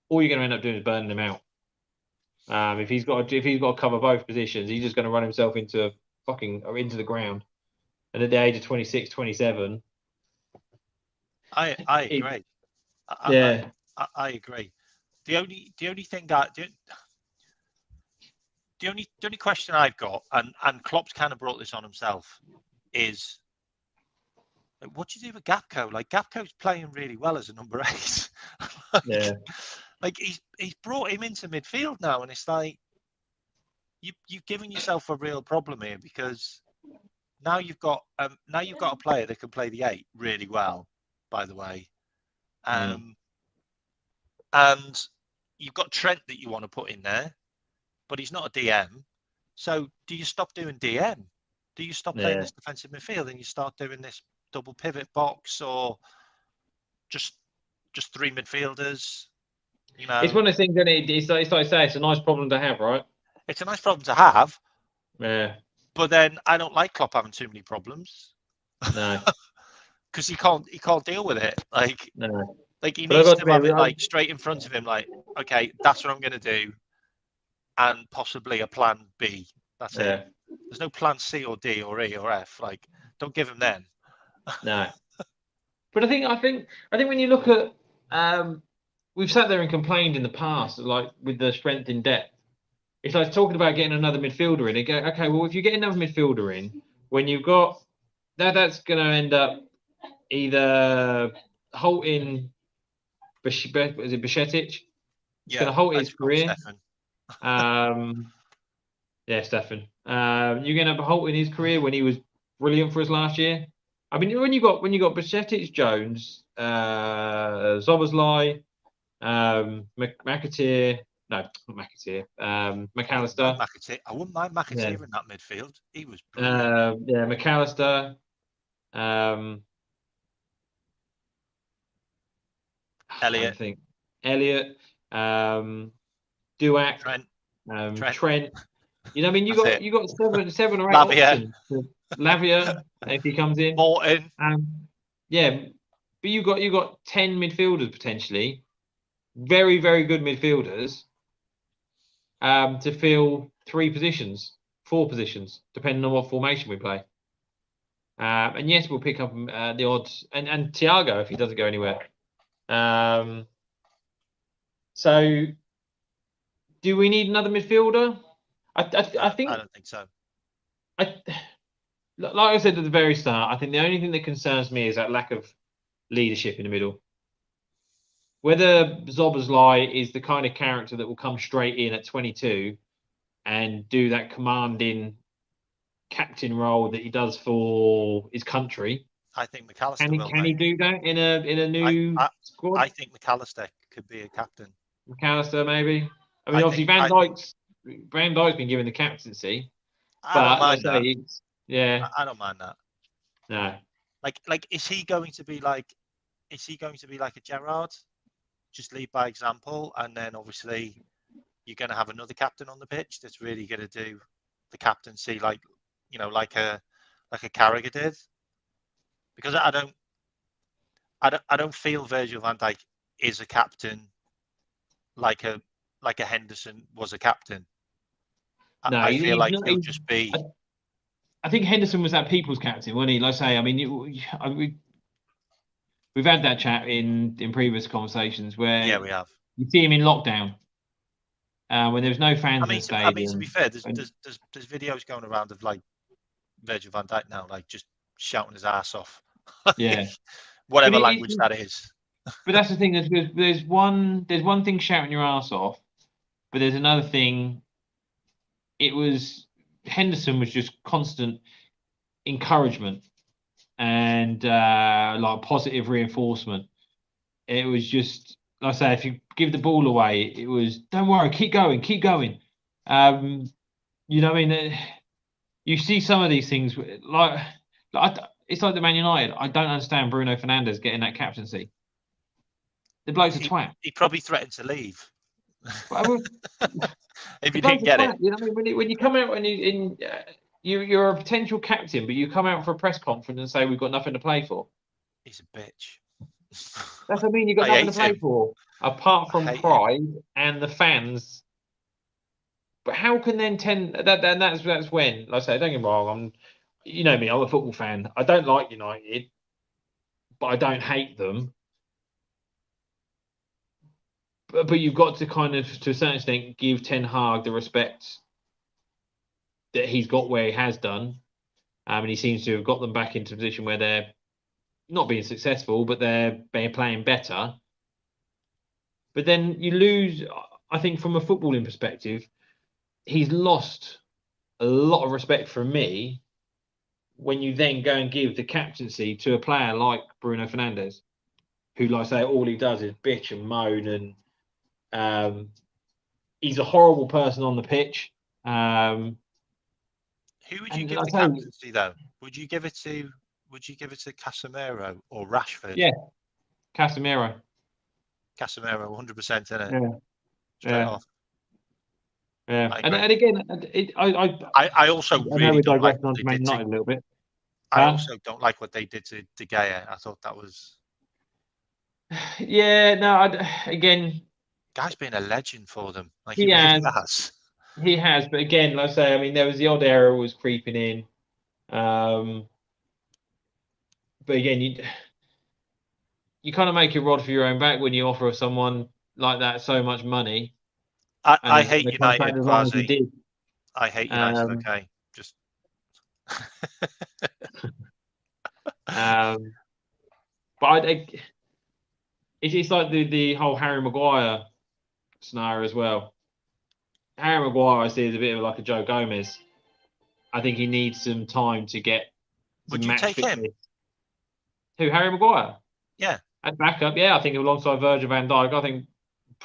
all you're going to end up doing is burning him out. If he's got to cover both positions, he's just going to run himself into the ground. And at the age of 26, 27, I agree. I agree. The only thing that the only question I've got, and Klopp's kind of brought this on himself, is what do you do with Gakpo? Like Gakpo's playing really well as a number 8. Like he's brought him into midfield now, and it's like you've given yourself a real problem here because now you've got a player that can play the 8 really well, by the way, and you've got Trent that you want to put in there, but he's not a DM. So do you stop doing DM? Do you stop playing this defensive midfield and you start doing this double pivot box, or just 3 midfielders? You know, it's one of those things, isn't it? It's like I say, it's a nice problem to have, right? It's a nice problem to have. Yeah. But then I don't like Klopp having too many problems. No. Because he can't deal with it. Like, no. Like he needs to have it like straight in front of him. Like, okay, that's what I'm going to do, and possibly a plan B. That's it. There's no plan C or D or E or F. Like, don't give him them. No. But I think when you look at we've sat there and complained in the past, like with the strength in depth. It's like talking about getting another midfielder in. Go, okay, well, if you get another midfielder in, when you've got that's going to end up either halting. Is it Bajcetic? It's going to halt his career. Stefan. You're going to have a halt in his career when he was brilliant for us last year. I mean, when you got Bajcetic, Jones, Szoboszlai, McAteer. No, not McAteer. McAllister. I wouldn't mind McAteer in that midfield. He was brilliant. McAllister. Elliot. Duac. Trent. You know, I mean, you got seven or eight options. Lavia, if he comes in. Morton. But you got 10 midfielders potentially, very, very good midfielders, to fill 3 positions, 4 positions, depending on what formation we play. And yes, we'll pick up the odds and Thiago if he doesn't go anywhere. So, do we need another midfielder? I think I don't think so. Like I said at the very start, I think the only thing that concerns me is that lack of leadership in the middle. Whether Szoboszlai is the kind of character that will come straight in at 22 and do that commanding captain role that he does for his country. I think McAllister can he do that in a new squad? I think McAllister could be a captain. McAllister, maybe. I mean, obviously Van Dijk's been given the captaincy. I don't mind that. I don't mind that. No. Like, is he going to be like a Gerrard? just lead by example, and then obviously you're going to have another captain on the pitch that's really going to do the captaincy like a Carragher did. Because I don't feel Virgil van Dijk is a captain like a Henderson was a captain. No, I feel he's like not. he'll just be. I think Henderson was that people's captain, wasn't he? Like I say, I mean, we've had that chat in previous conversations where Yeah, we have. you see him in lockdown when there's no fans in the I mean, to be stadium. fair, there's videos going around of like Virgil van Dijk now, like just shouting his ass off, Yeah, but whatever language that is. But that's the thing. There's one thing shouting your ass off, but there's another thing. It was Henderson was just constant encouragement and like positive reinforcement. It was just like I say, if you give the ball away, it was don't worry, keep going, keep going. You know, what I mean, you see some of these things it's like the Man United. I don't understand Bruno Fernandes getting that captaincy. The bloke's a twat. He probably threatened to leave Well, if the you bloke's didn't a get twat. it. You know, what I mean, when you come out and you're a potential captain, but you come out for a press conference and say we've got nothing to play for. He's a bitch. That's what I mean. You've got I nothing to hate play him. for apart I from hate him. pride and the fans. But how can then that's when, like I say, don't get me wrong, you know me, I'm a football fan. I don't like United, but I don't hate them. But you've got to kind of, to a certain extent, give Ten Hag the respect that he's got where he has done. And he seems to have got them back into a position where they're not being successful, but they're playing better. But then you lose, I think, from a footballing perspective, he's lost a lot of respect from me when you then go and give the captaincy to a player like Bruno Fernandes, who, like I say, all he does is bitch and moan, and he's a horrible person on the pitch. Who would you And give I the say, captaincy though? Would you give it to Casemiro or Rashford? yeah, Casemiro. Casemiro, 100% in it, Yeah, straight yeah, off. yeah. I And agree. again, I also I know really we're don't like digressing what on they to Man did to. United a little bit. I Huh? also don't like what they did to De Gea. I thought that was. Yeah, no, again, Guy's been a legend for them. Like he he really has. has. He has, but again, like I say, I mean, there was the odd error was creeping in. But again, you kind of make a rod for your own back when you offer someone like that so much money and I hate a contract United, as long as he Quasi. did. I hate United. Um, Okay, just. um, but it's like the whole Harry Maguire scenario as well. Harry Maguire, I see, is a bit of like a Joe Gomez. I think he needs some time to get Would some you match take him? fitness. Who, Harry Maguire? Yeah. At backup, yeah, I think alongside Virgil van Dijk,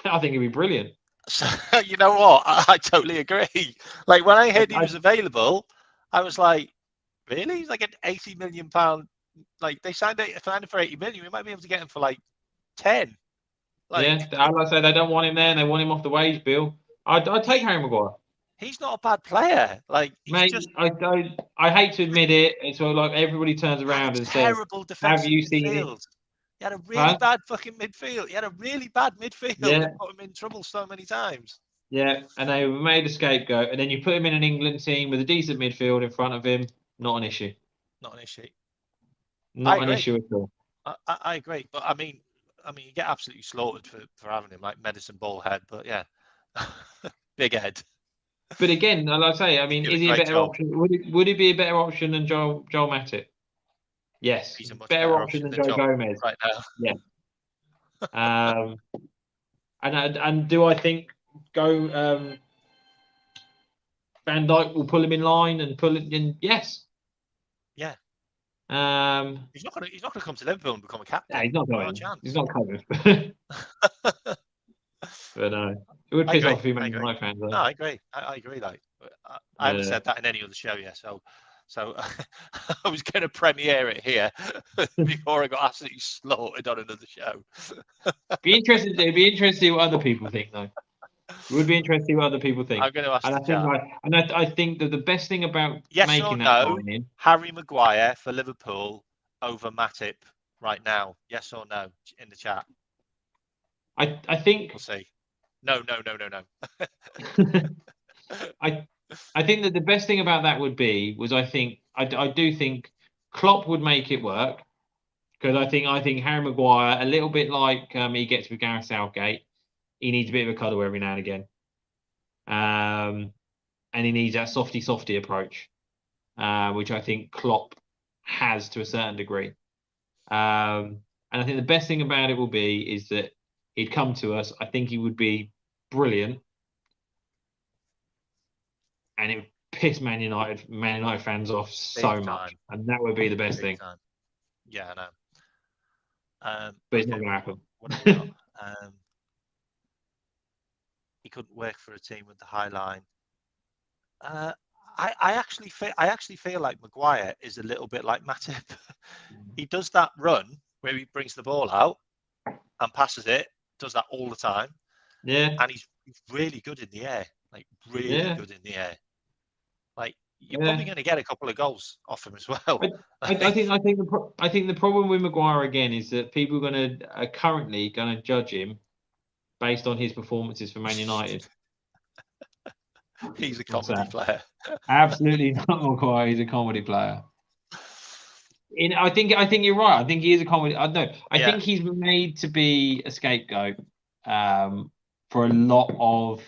I think he'd be brilliant. So, you know what? I totally agree. Like when I heard he was available, I was like, really? He's like an £80 million. Like they signed it for 80 million. We might be able to get him for like 10. Like Yeah, like I say, they don't want him there, and they want him off the wage bill. I'd take Harry Maguire. he's not a bad player. Like he's Mate, just I hate to admit it. It's all like everybody turns had a around and says, terrible "Have defensive you seen it?" midfield. He had a really Huh? bad fucking midfield. He had a really bad midfield Yeah, that put him in trouble so many times. yeah. And they made a scapegoat, and then you put him in an England team with a decent midfield in front of him. Not an issue. Not an issue. I Not an agree. issue at all. I agree. But I mean, you get absolutely slaughtered for having him like medicine ball head. But yeah, big head. But again, like I say, I He mean, did a is he a great better job. option? Would it be a better option than Joel Matip? Yes, He's a much better better option option than than Joe Joe Gomez. right now. Yeah. And do I think Van Dijk will pull him in line and pull it in? Yes. Yeah. Um, He's not gonna come to Liverpool and become a captain. yeah, he's not Not a going. chance. He's not coming. But it would I piss agree. off a few I Man agree. United fans though. No, I agree. I agree. Like I haven't said that in any other show yet. So So I was going to premiere it here before I got absolutely slaughtered on another show. It'd be interesting what other people think, though. It would be interesting what other people think. I'm going to ask And the chat. I think that the best thing about Yes or making that no, signing, Harry Maguire for Liverpool over Matip right now? Yes or no in the chat? I think We'll see. No. I think that the best thing about that would be I do think Klopp would make it work, because I think Harry Maguire, a little bit like he gets with Gareth Southgate, he needs a bit of a cuddle every now and again, and he needs that softy approach, which I think Klopp has to a certain degree. And I think the best thing about it will be is that he'd come to us. I think he would be brilliant, and it would piss Man United fans off so Big much, time. and that would be the best Big thing. time. Yeah, I know. But it's Okay, not going to happen. what have we got? He couldn't work for a team with the high line. I actually feel like Maguire is a little bit like Matip. He does that run where he brings the ball out and passes it. Does that all the time. Yeah, And he's really good in the air. Like really good in the air. Like you're probably going to get a couple of goals off him as well. I think the problem with Maguire again is that people are currently going to judge him based on his performances for Man United. He's a What's comedy that? player. Absolutely not Maguire. He's a comedy player. I think you're right. I think he is a comedy. I know. I think he's made to be a scapegoat for a lot of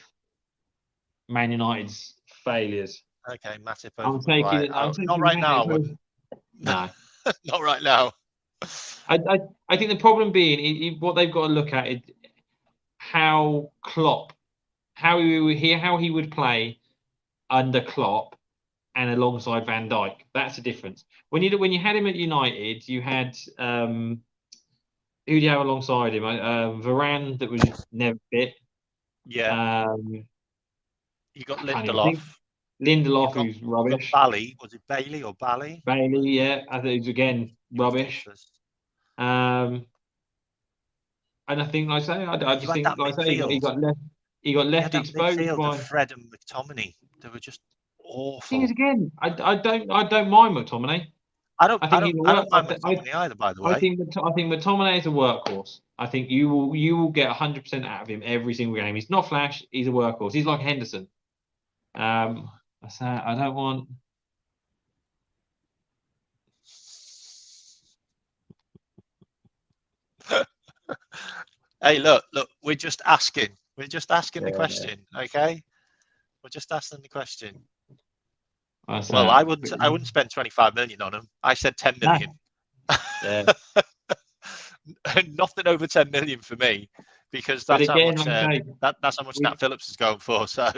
Man United's failures. Okay, Matip over I'm taking Maguire. it. I'm Not taking right now. I Matip wouldn't. No. Not right now. I think the problem being what they've got to look at is how Klopp, how he would play under Klopp and alongside Van Dijk. That's the difference. When you had him at United, you had who do you have alongside him? Varane, that was never fit. Yeah. You got I can't even think. Lindelof, who's you got rubbish. Bally. Was it Bailey or Bally? Bailey, yeah, I think he's again He was rubbish. useless. And I think, like I say, I You just had think, that like I say, midfield. he got You left had that exposed midfield of by. Fred and McTominay. They were just Thing is, awful. again, I don't mind McTominay. I don't I think he's a I work. don't mind McTominay either, by the I way. think McTominay is a workhorse. I think you will get 100% out of him every single game. He's not flash. He's a workhorse. He's like Henderson. I don't want. Hey, look, we're just asking. We're just asking the question, okay? We're just asking the question. Well, I wouldn't spend 25 million on him. I said 10 million. Yeah. Nothing over 10 million for me, because that's how much that's how much Nat Phillips is going for. So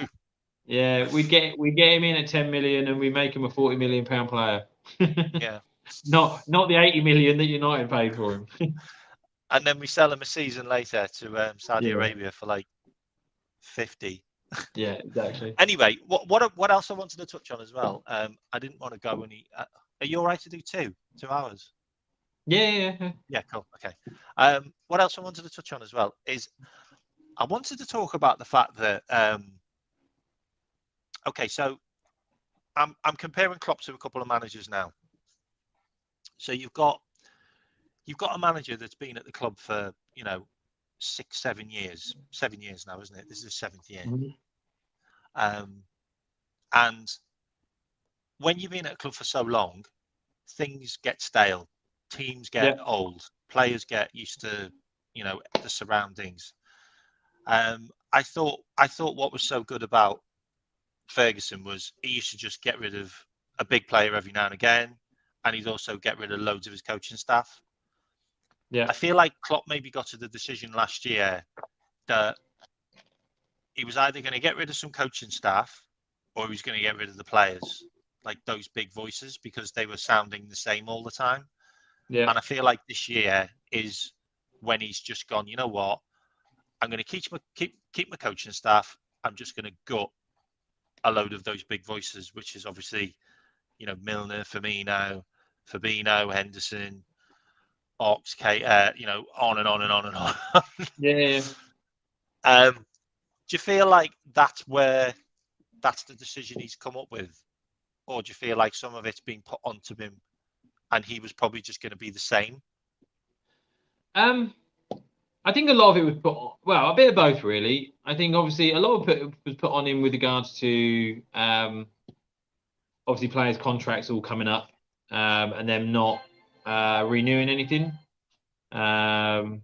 yeah, we get him in at 10 million and we make him a 40 million pound player. Yeah. Not the 80 million that United paid for him. And then we sell him a season later to Saudi Arabia for like 50. Yeah, exactly. Anyway, what else I wanted to touch on as well? I didn't want to go any. Are you all right to do 2 hours? Yeah. Yeah, cool. Okay. What else I wanted to touch on as well is I wanted to talk about the fact that okay, so I'm comparing Klopp to a couple of managers now. So you've got a manager that's been at the club for 7 years now, isn't it? This is his 7th year. Mm-hmm. And when you've been at a club for so long, things get stale, teams get old, players get used to the surroundings. I thought what was so good about Ferguson was he used to just get rid of a big player every now and again, and he'd also get rid of loads of his coaching staff. Yeah, I feel like Klopp maybe got to the decision last year that he was either going to get rid of some coaching staff or he was going to get rid of the players, like those big voices, because they were sounding the same all the time. Yeah, and I feel like this year is when he's just gone, you know what? I'm going to keep my coaching staff. I'm just going to gut a load of those big voices, which is obviously, Milner, Firmino, Fabinho, Henderson, Ox, Kate, on and on and on and on. Yeah. Do you feel like that's the decision he's come up with, or do you feel like some of it's been put onto him, and he was probably just going to be the same? I think a lot of it was a bit of both, really. I think obviously a lot of it was put on him with regards to obviously players' contracts all coming up, and them not renewing anything, and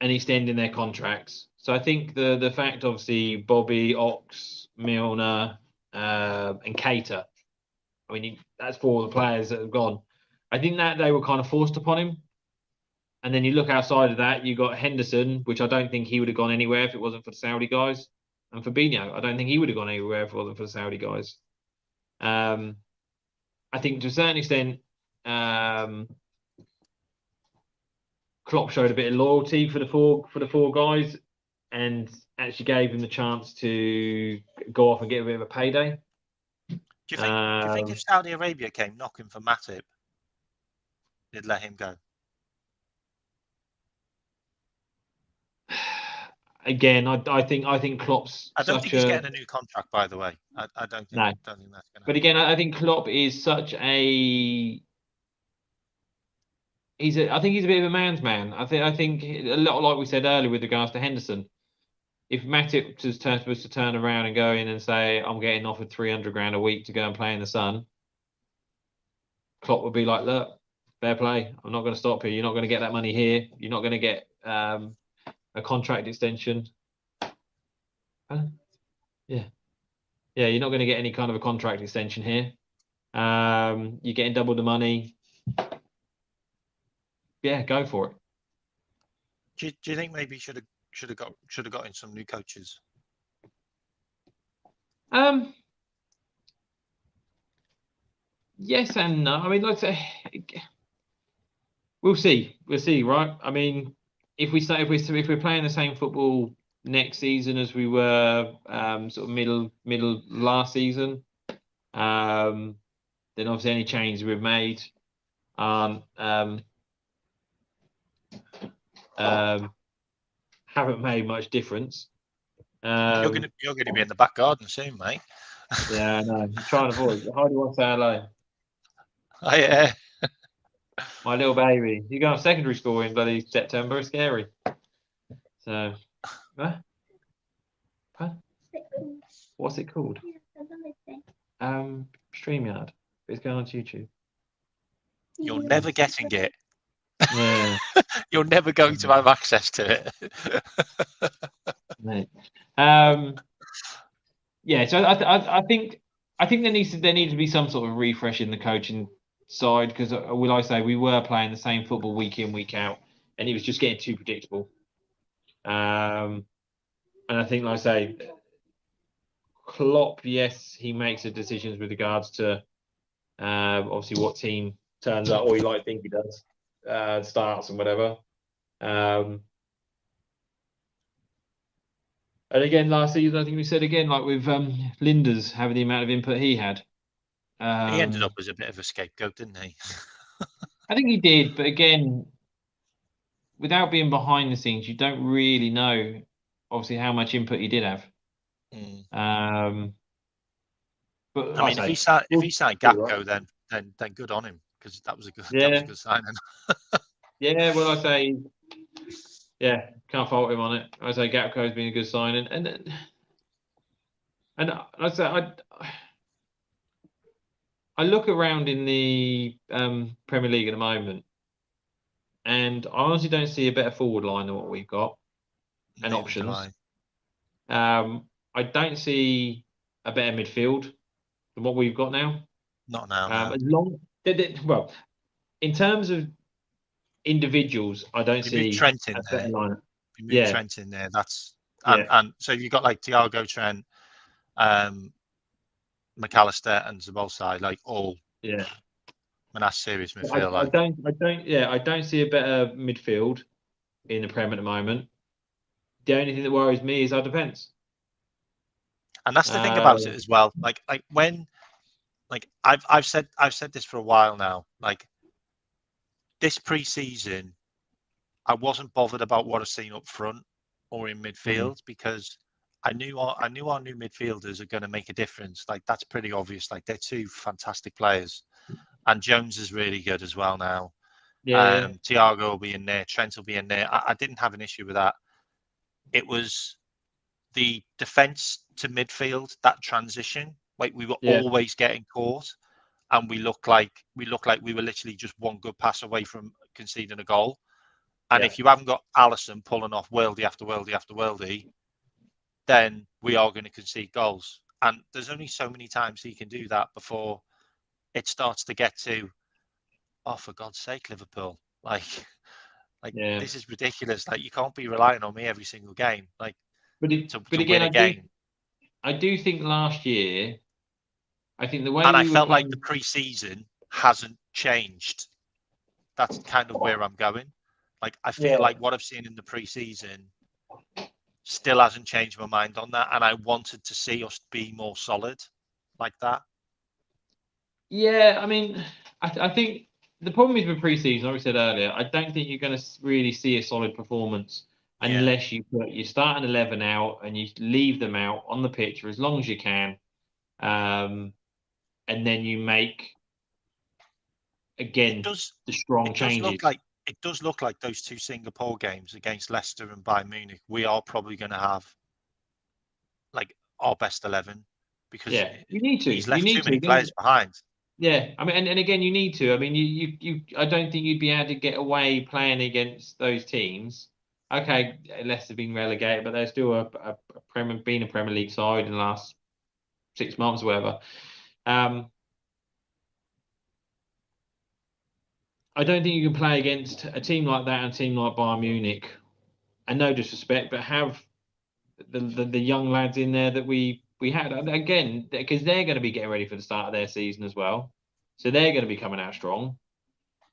extending their contracts. So I think the fact, obviously, Bobby, Ox, Milner, and Cater, I mean, that's 4 of the players that have gone. I think that they were kind of forced upon him. And then you look outside of that, you got Henderson, which I don't think he would have gone anywhere if it wasn't for the Saudi guys. And Fabinho, I don't think he would have gone anywhere if it wasn't for the Saudi guys. I think to a certain extent, Klopp showed a bit of loyalty for the four guys, and actually gave him the chance to go off and get a bit of a payday. Do you think if Saudi Arabia came knocking for Matip, they'd let him go? Again, I think Klopp's. I don't think he's getting a new contract, by the way. I don't think. No. Don't think that's going to. But again, I think Klopp is such a. I think he's a bit of a man's man. I think a lot like we said earlier with regards to Henderson. If Matip was to turn around and go in and say, "I'm getting offered 300 grand a week to go and play in the sun," Klopp would be like, "Look, fair play. I'm not going to stop you. You're not going to get that money here. You're not going to get a contract extension." Yeah, you're not going to get any kind of a contract extension here. You're getting double the money. Yeah, go for it. Do you think maybe should have got in some new coaches? Yes and no. I mean, like I say, we'll see, right? I mean, if we're playing the same football next season as we were sort of middle last season, then obviously any changes we've made haven't made much difference. You're going to be in the back garden soon, mate. Yeah, I know. I'm trying to avoid. How do you want to say hello? Oh, yeah. My little baby. You go to secondary school in bloody September. It's scary. So, huh? What's it called? StreamYard. It's going on YouTube. You're never getting it. Yeah. You're never going to have access to it. Mate. Yeah. So I think there needs to be some sort of refresh in the coaching side, because will I say we were playing the same football week in, week out, and it was just getting too predictable. And I think, like I say, Klopp, yes, he makes the decisions with regards to obviously what team turns up, or you like think he does, starts and whatever. And again, last season, I think we said again, like with Linders having the amount of input he had. He ended up as a bit of a scapegoat, didn't he? I think he did, but again, without being behind the scenes, you don't really know, obviously, how much input he did have. But I mean, if he signed Gakpo, then good on him, because that was a good signing. Yeah, well, I say, yeah, can't fault him on it. I say Gakpo has been a good signing, and I say I look around in the Premier League at the moment, and I honestly don't see a better forward line than what we've got and options. I don't see a better midfield than what we've got now. Not now. No. Well, in terms of individuals, I don't see Trent in a there. better lineup. You move Trent in there. And so you've got like Thiago, Trent, McAllister, and Zabolsai, like all. Yeah. And that's serious midfield. I don't see a better midfield in the Prem at the moment. The only thing that worries me is our defence. And that's the thing about it as well. Like when, like I've said this for a while now. Like this pre-season, I wasn't bothered about what I've seen up front or in midfield because I knew our new midfielders are going to make a difference. Like that's pretty obvious. Like they're two fantastic players, and Jones is really good as well now. Yeah. Thiago will be in there. Trent will be in there. I didn't have an issue with that. It was the defense to midfield, that transition. Like we were Yeah. always getting caught, and we looked like we were literally just one good pass away from conceding a goal. And Yeah. if you haven't got Allison pulling off worldie after worldie after worldie, then we are going to concede goals. And there's only so many times he can do that before it starts to get to, oh, for God's sake, Liverpool. Like Yeah. this is ridiculous. Like you can't be relying on me every single game, like But to again, win a game. I do think last year, I think the way And I we were felt like the playing. pre-season hasn't changed. That's kind of where I'm going. Like I feel Yeah. like what I've seen in the pre-season still hasn't changed my mind on that, and I wanted to see us be more solid like that. Yeah, I mean, I think the problem is with pre-season, like we said earlier, I don't think you're going to really see a solid performance Yeah. unless you put your starting 11 out and you leave them out on the pitch for as long as you can, and then you make It again does. the strong It does look changes. like those two Singapore games against Leicester and Bayern Munich. We are probably going to have like our best 11 because Yeah, you need to. he's You left too need many to. players behind. Yeah, I mean, and again, you need to. I mean, I don't think you'd be able to get away playing against those teams. Okay, Leicester being relegated, but they're still been a Premier League side in the last 6 months, or whatever. I don't think you can play against a team like that and a team like Bayern Munich. And no disrespect, but have the young lads in there that we had again because they're going to be getting ready for the start of their season as well, so they're going to be coming out strong.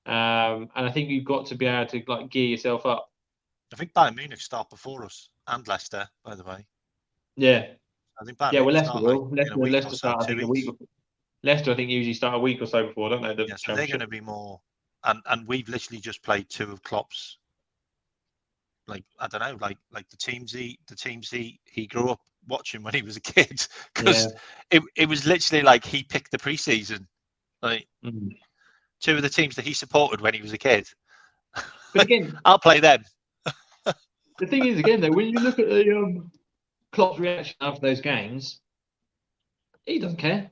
And I think you've got to be able to like gear yourself up. I think Bayern Munich start before us and Leicester, by the way. Yeah. I think Bayern Yeah, well, Munich Leicester start like will. in a week or Leicester so, start, I think, a 2 weeks. week. Leicester, I think, usually start a week or so before, don't they? The Yeah, so they're Championship. going to be more. And we've literally just played two of Klopp's. Like I don't know, like the teams he grew up watching when he was a kid, because it was literally like he picked the preseason. Like two of the teams that he supported when he was a kid. But again, I'll play them. the thing is, again, though, when you look at the Klopp's reaction after those games, he doesn't care.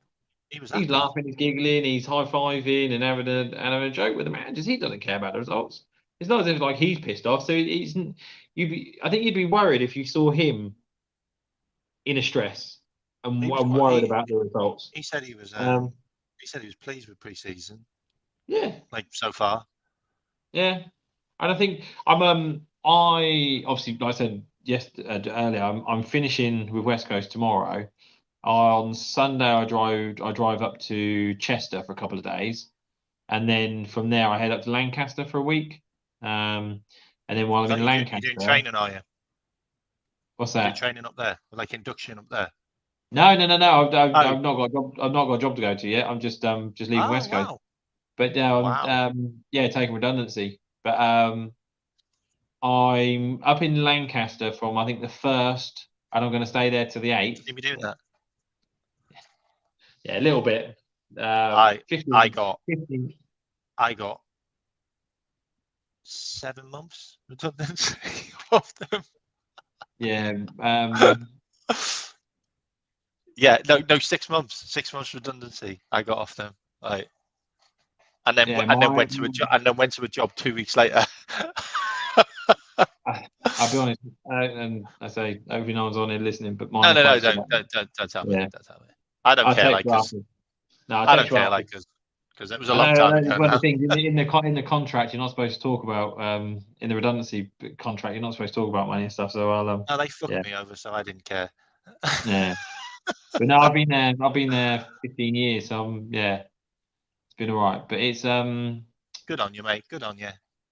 He's laughing, he's giggling, he's high fiving and having a joke with the managers. He doesn't care about the results. It's not as if like he's pissed off. So he's I think you'd be worried if you saw him in a stress and worried about the results. He said he was pleased with pre-season. Yeah, like so far. Yeah, and I think I obviously, like I said earlier, I'm finishing with West Coast tomorrow. On Sunday, I drive up to Chester for a couple of days, and then from there I head up to Lancaster for a week. And then while I'm in Lancaster, you're doing training, are you? What's that? Doing training up there, like induction up there. No. I've not got a job. I've not got a job to go to yet. I'm just leaving West Coast. But now I'm taking redundancy. But I'm up in Lancaster from I think the 1st, and I'm going to stay there to the 8th. Did we do that? Yeah, a little bit. 15, I got 7 months redundancy off them. Yeah. Yeah, no, 6 months. 6 months redundancy. I got off them. Right. And then went to a job 2 weeks later. I'll be honest, and I say hopefully no one's on here listening, but mine. No, don't tell me. Don't tell me. I don't care, like, because I don't care, like, because it was a long time ago. One of the things in the contract, you're not supposed to talk about in the redundancy contract, you're not supposed to talk about money and stuff. So I'll. No, they fucked me over, so I didn't care. Yeah, but no, I've been there 15 years, so it's been all right. But it's good on you, mate. Good on you.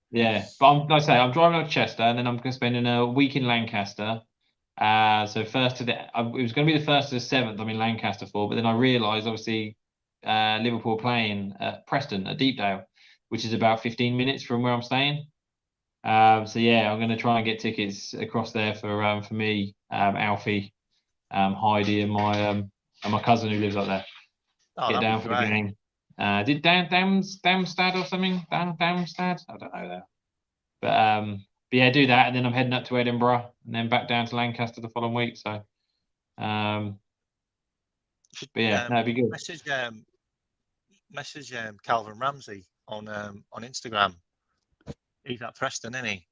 Yeah, but like I say, I'm driving up to Chester, and then I'm spending a week in Lancaster, So first to the, it was going to be the first to the 7th. I'm in Lancaster for, but then I realised obviously Liverpool playing at Preston at Deepdale, which is about 15 minutes from where I'm staying. So yeah, I'm going to try and get tickets across there for me, Alfie, Heidi, and my cousin who lives up there. Oh, Get that'd be down for the great. game. Did Damstad or something? Damstad? I don't know that. But yeah, do that, and then I'm heading up to Edinburgh, and then back down to Lancaster the following week. So, but yeah, that'd be good. Message Calvin Ramsey on Instagram. He's at Preston, isn't he?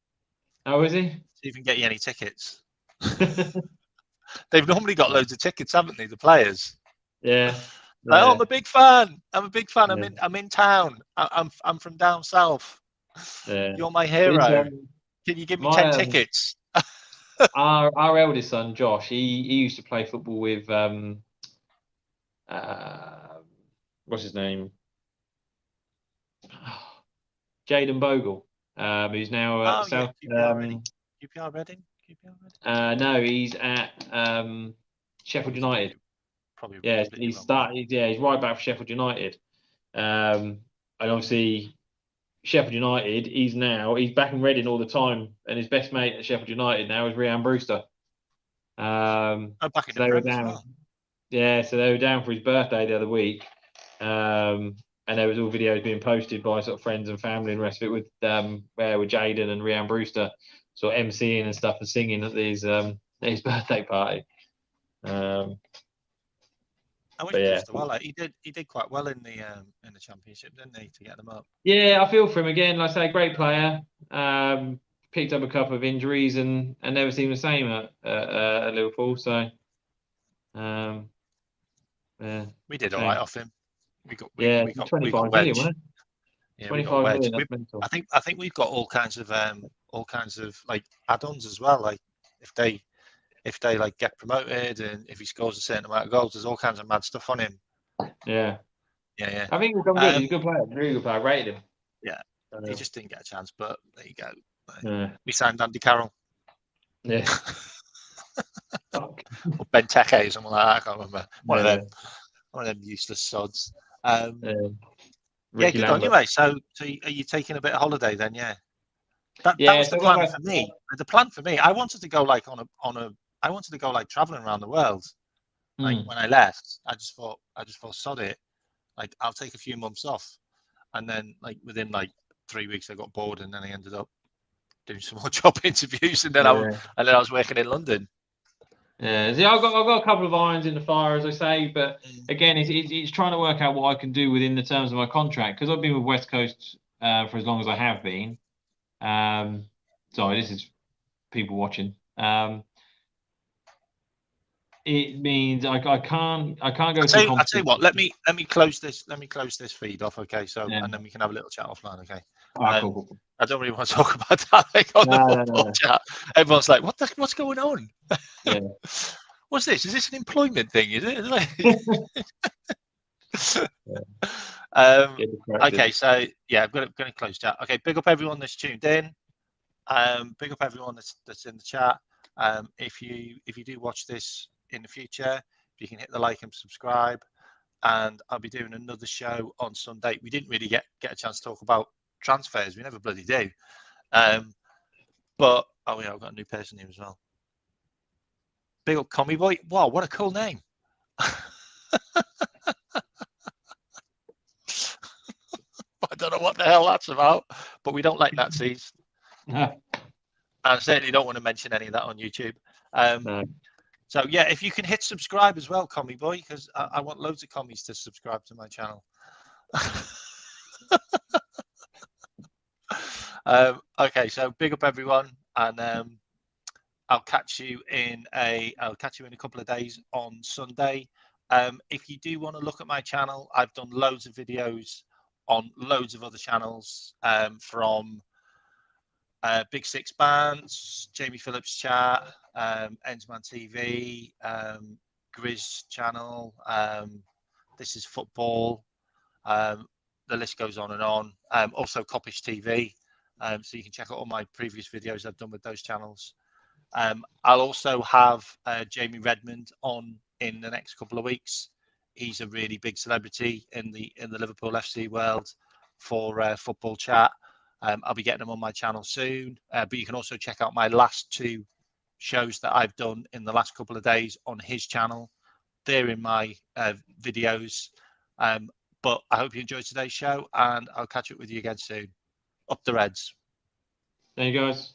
Oh, is he? See if he can get you any tickets. They've normally got loads of tickets, haven't they? The players. Yeah. Like, oh, I'm a big fan. I'm a big fan. Yeah. I'm in town. I'm from down south. Yeah. You're my hero. Can you give me 10 my tickets? our eldest son Josh, he used to play football with what's his name? Jaden Bogle, who's now at Oh, yeah, South. QPR Reading. QPR Reading. No, he's at Sheffield United. Probably Yeah, completely he's wrong. started. Yeah, he's right back for Sheffield United. And obviously Sheffield United, he's back in Reading all the time, and his best mate at Sheffield United now is Rhian Brewster. Back in So the they were Prem as down. well. Yeah, so they were down for his birthday the other week, and there was all videos being posted by sort of friends and family and the rest of it with with Jaden and Rhian Brewster sort of emceeing and stuff and singing at his birthday party. I wish But yeah. Brewster well. Like, he did quite well in the championship, didn't he, to get them up? Yeah, I feel for him again. Like I say, great player. Picked up a couple of injuries and never seemed the same at Liverpool. So, yeah. We did all right off him. We got 25 wedge. million, wasn't it? Yeah, 25 million. That's mental. I think we've got all kinds of like add-ons as well. Like if they like get promoted and if he scores a certain amount of goals, there's all kinds of mad stuff on him. Yeah. Yeah. I think he'll come good. He's a good player. Really good player. I rated him. Yeah. He just didn't get a chance, but there you go. Yeah. We signed Andy Carroll. Yeah. Or Ben Teke or something like that. I can't remember. One of them useless sods. Yeah, good Lambert. On you, mate. So are you taking a bit of holiday then? Yeah. That was the plan for me. The plan for me, I wanted to go like I wanted to go like traveling around the world. Like when I left, I just thought sod it. Like I'll take a few months off, and then like within like 3 weeks, I got bored, and then I ended up doing some more job interviews, and then I was working in London. Yeah, see, I've got a couple of irons in the fire, as I say, but again, it's trying to work out what I can do within the terms of my contract because I've been with West Coast for as long as I have been. Sorry, this is people watching. It means I can't go. I'll tell you what. Let me close this. Let me close this feed off. Okay, so and then we can have a little chat offline. Okay. Cool. I don't really want to talk about that like, on the football chat. Everyone's like, what's going on? Yeah. What's this? Is this an employment thing? Is it? Okay, so yeah, I'm going to close chat. Okay, big up everyone that's tuned in. Big up everyone that's in the chat. If you do watch this in the future, you can hit the like and subscribe. And I'll be doing another show on Sunday. We didn't really get a chance to talk about transfers. We never bloody do. But oh yeah, I've got a new person here as well. Big up Commie Boy. Wow, what a cool name. I don't know what the hell that's about, but we don't like Nazis. I certainly don't want to mention any of that on YouTube. So yeah, if you can hit subscribe as well, Commie Boy, because I want loads of commies to subscribe to my channel. Okay, so big up everyone, and I'll catch you in a couple of days on Sunday. If you do want to look at my channel, I've done loads of videos on loads of other channels, from Big Six Bands, Jamie Phillips Chat, Endsman TV, Grizz channel, This is Football. The list goes on and on. Also Coppish TV, so you can check out all my previous videos I've done with those channels. I'll also have Jamie Redmond on in the next couple of weeks. He's a really big celebrity in the Liverpool FC world for football chat. I'll be getting him on my channel soon, but you can also check out my last 2 shows that I've done in the last couple of days on his channel. They're in my videos. But I hope you enjoyed today's show, and I'll catch up with you again soon. Up the Reds. There you guys.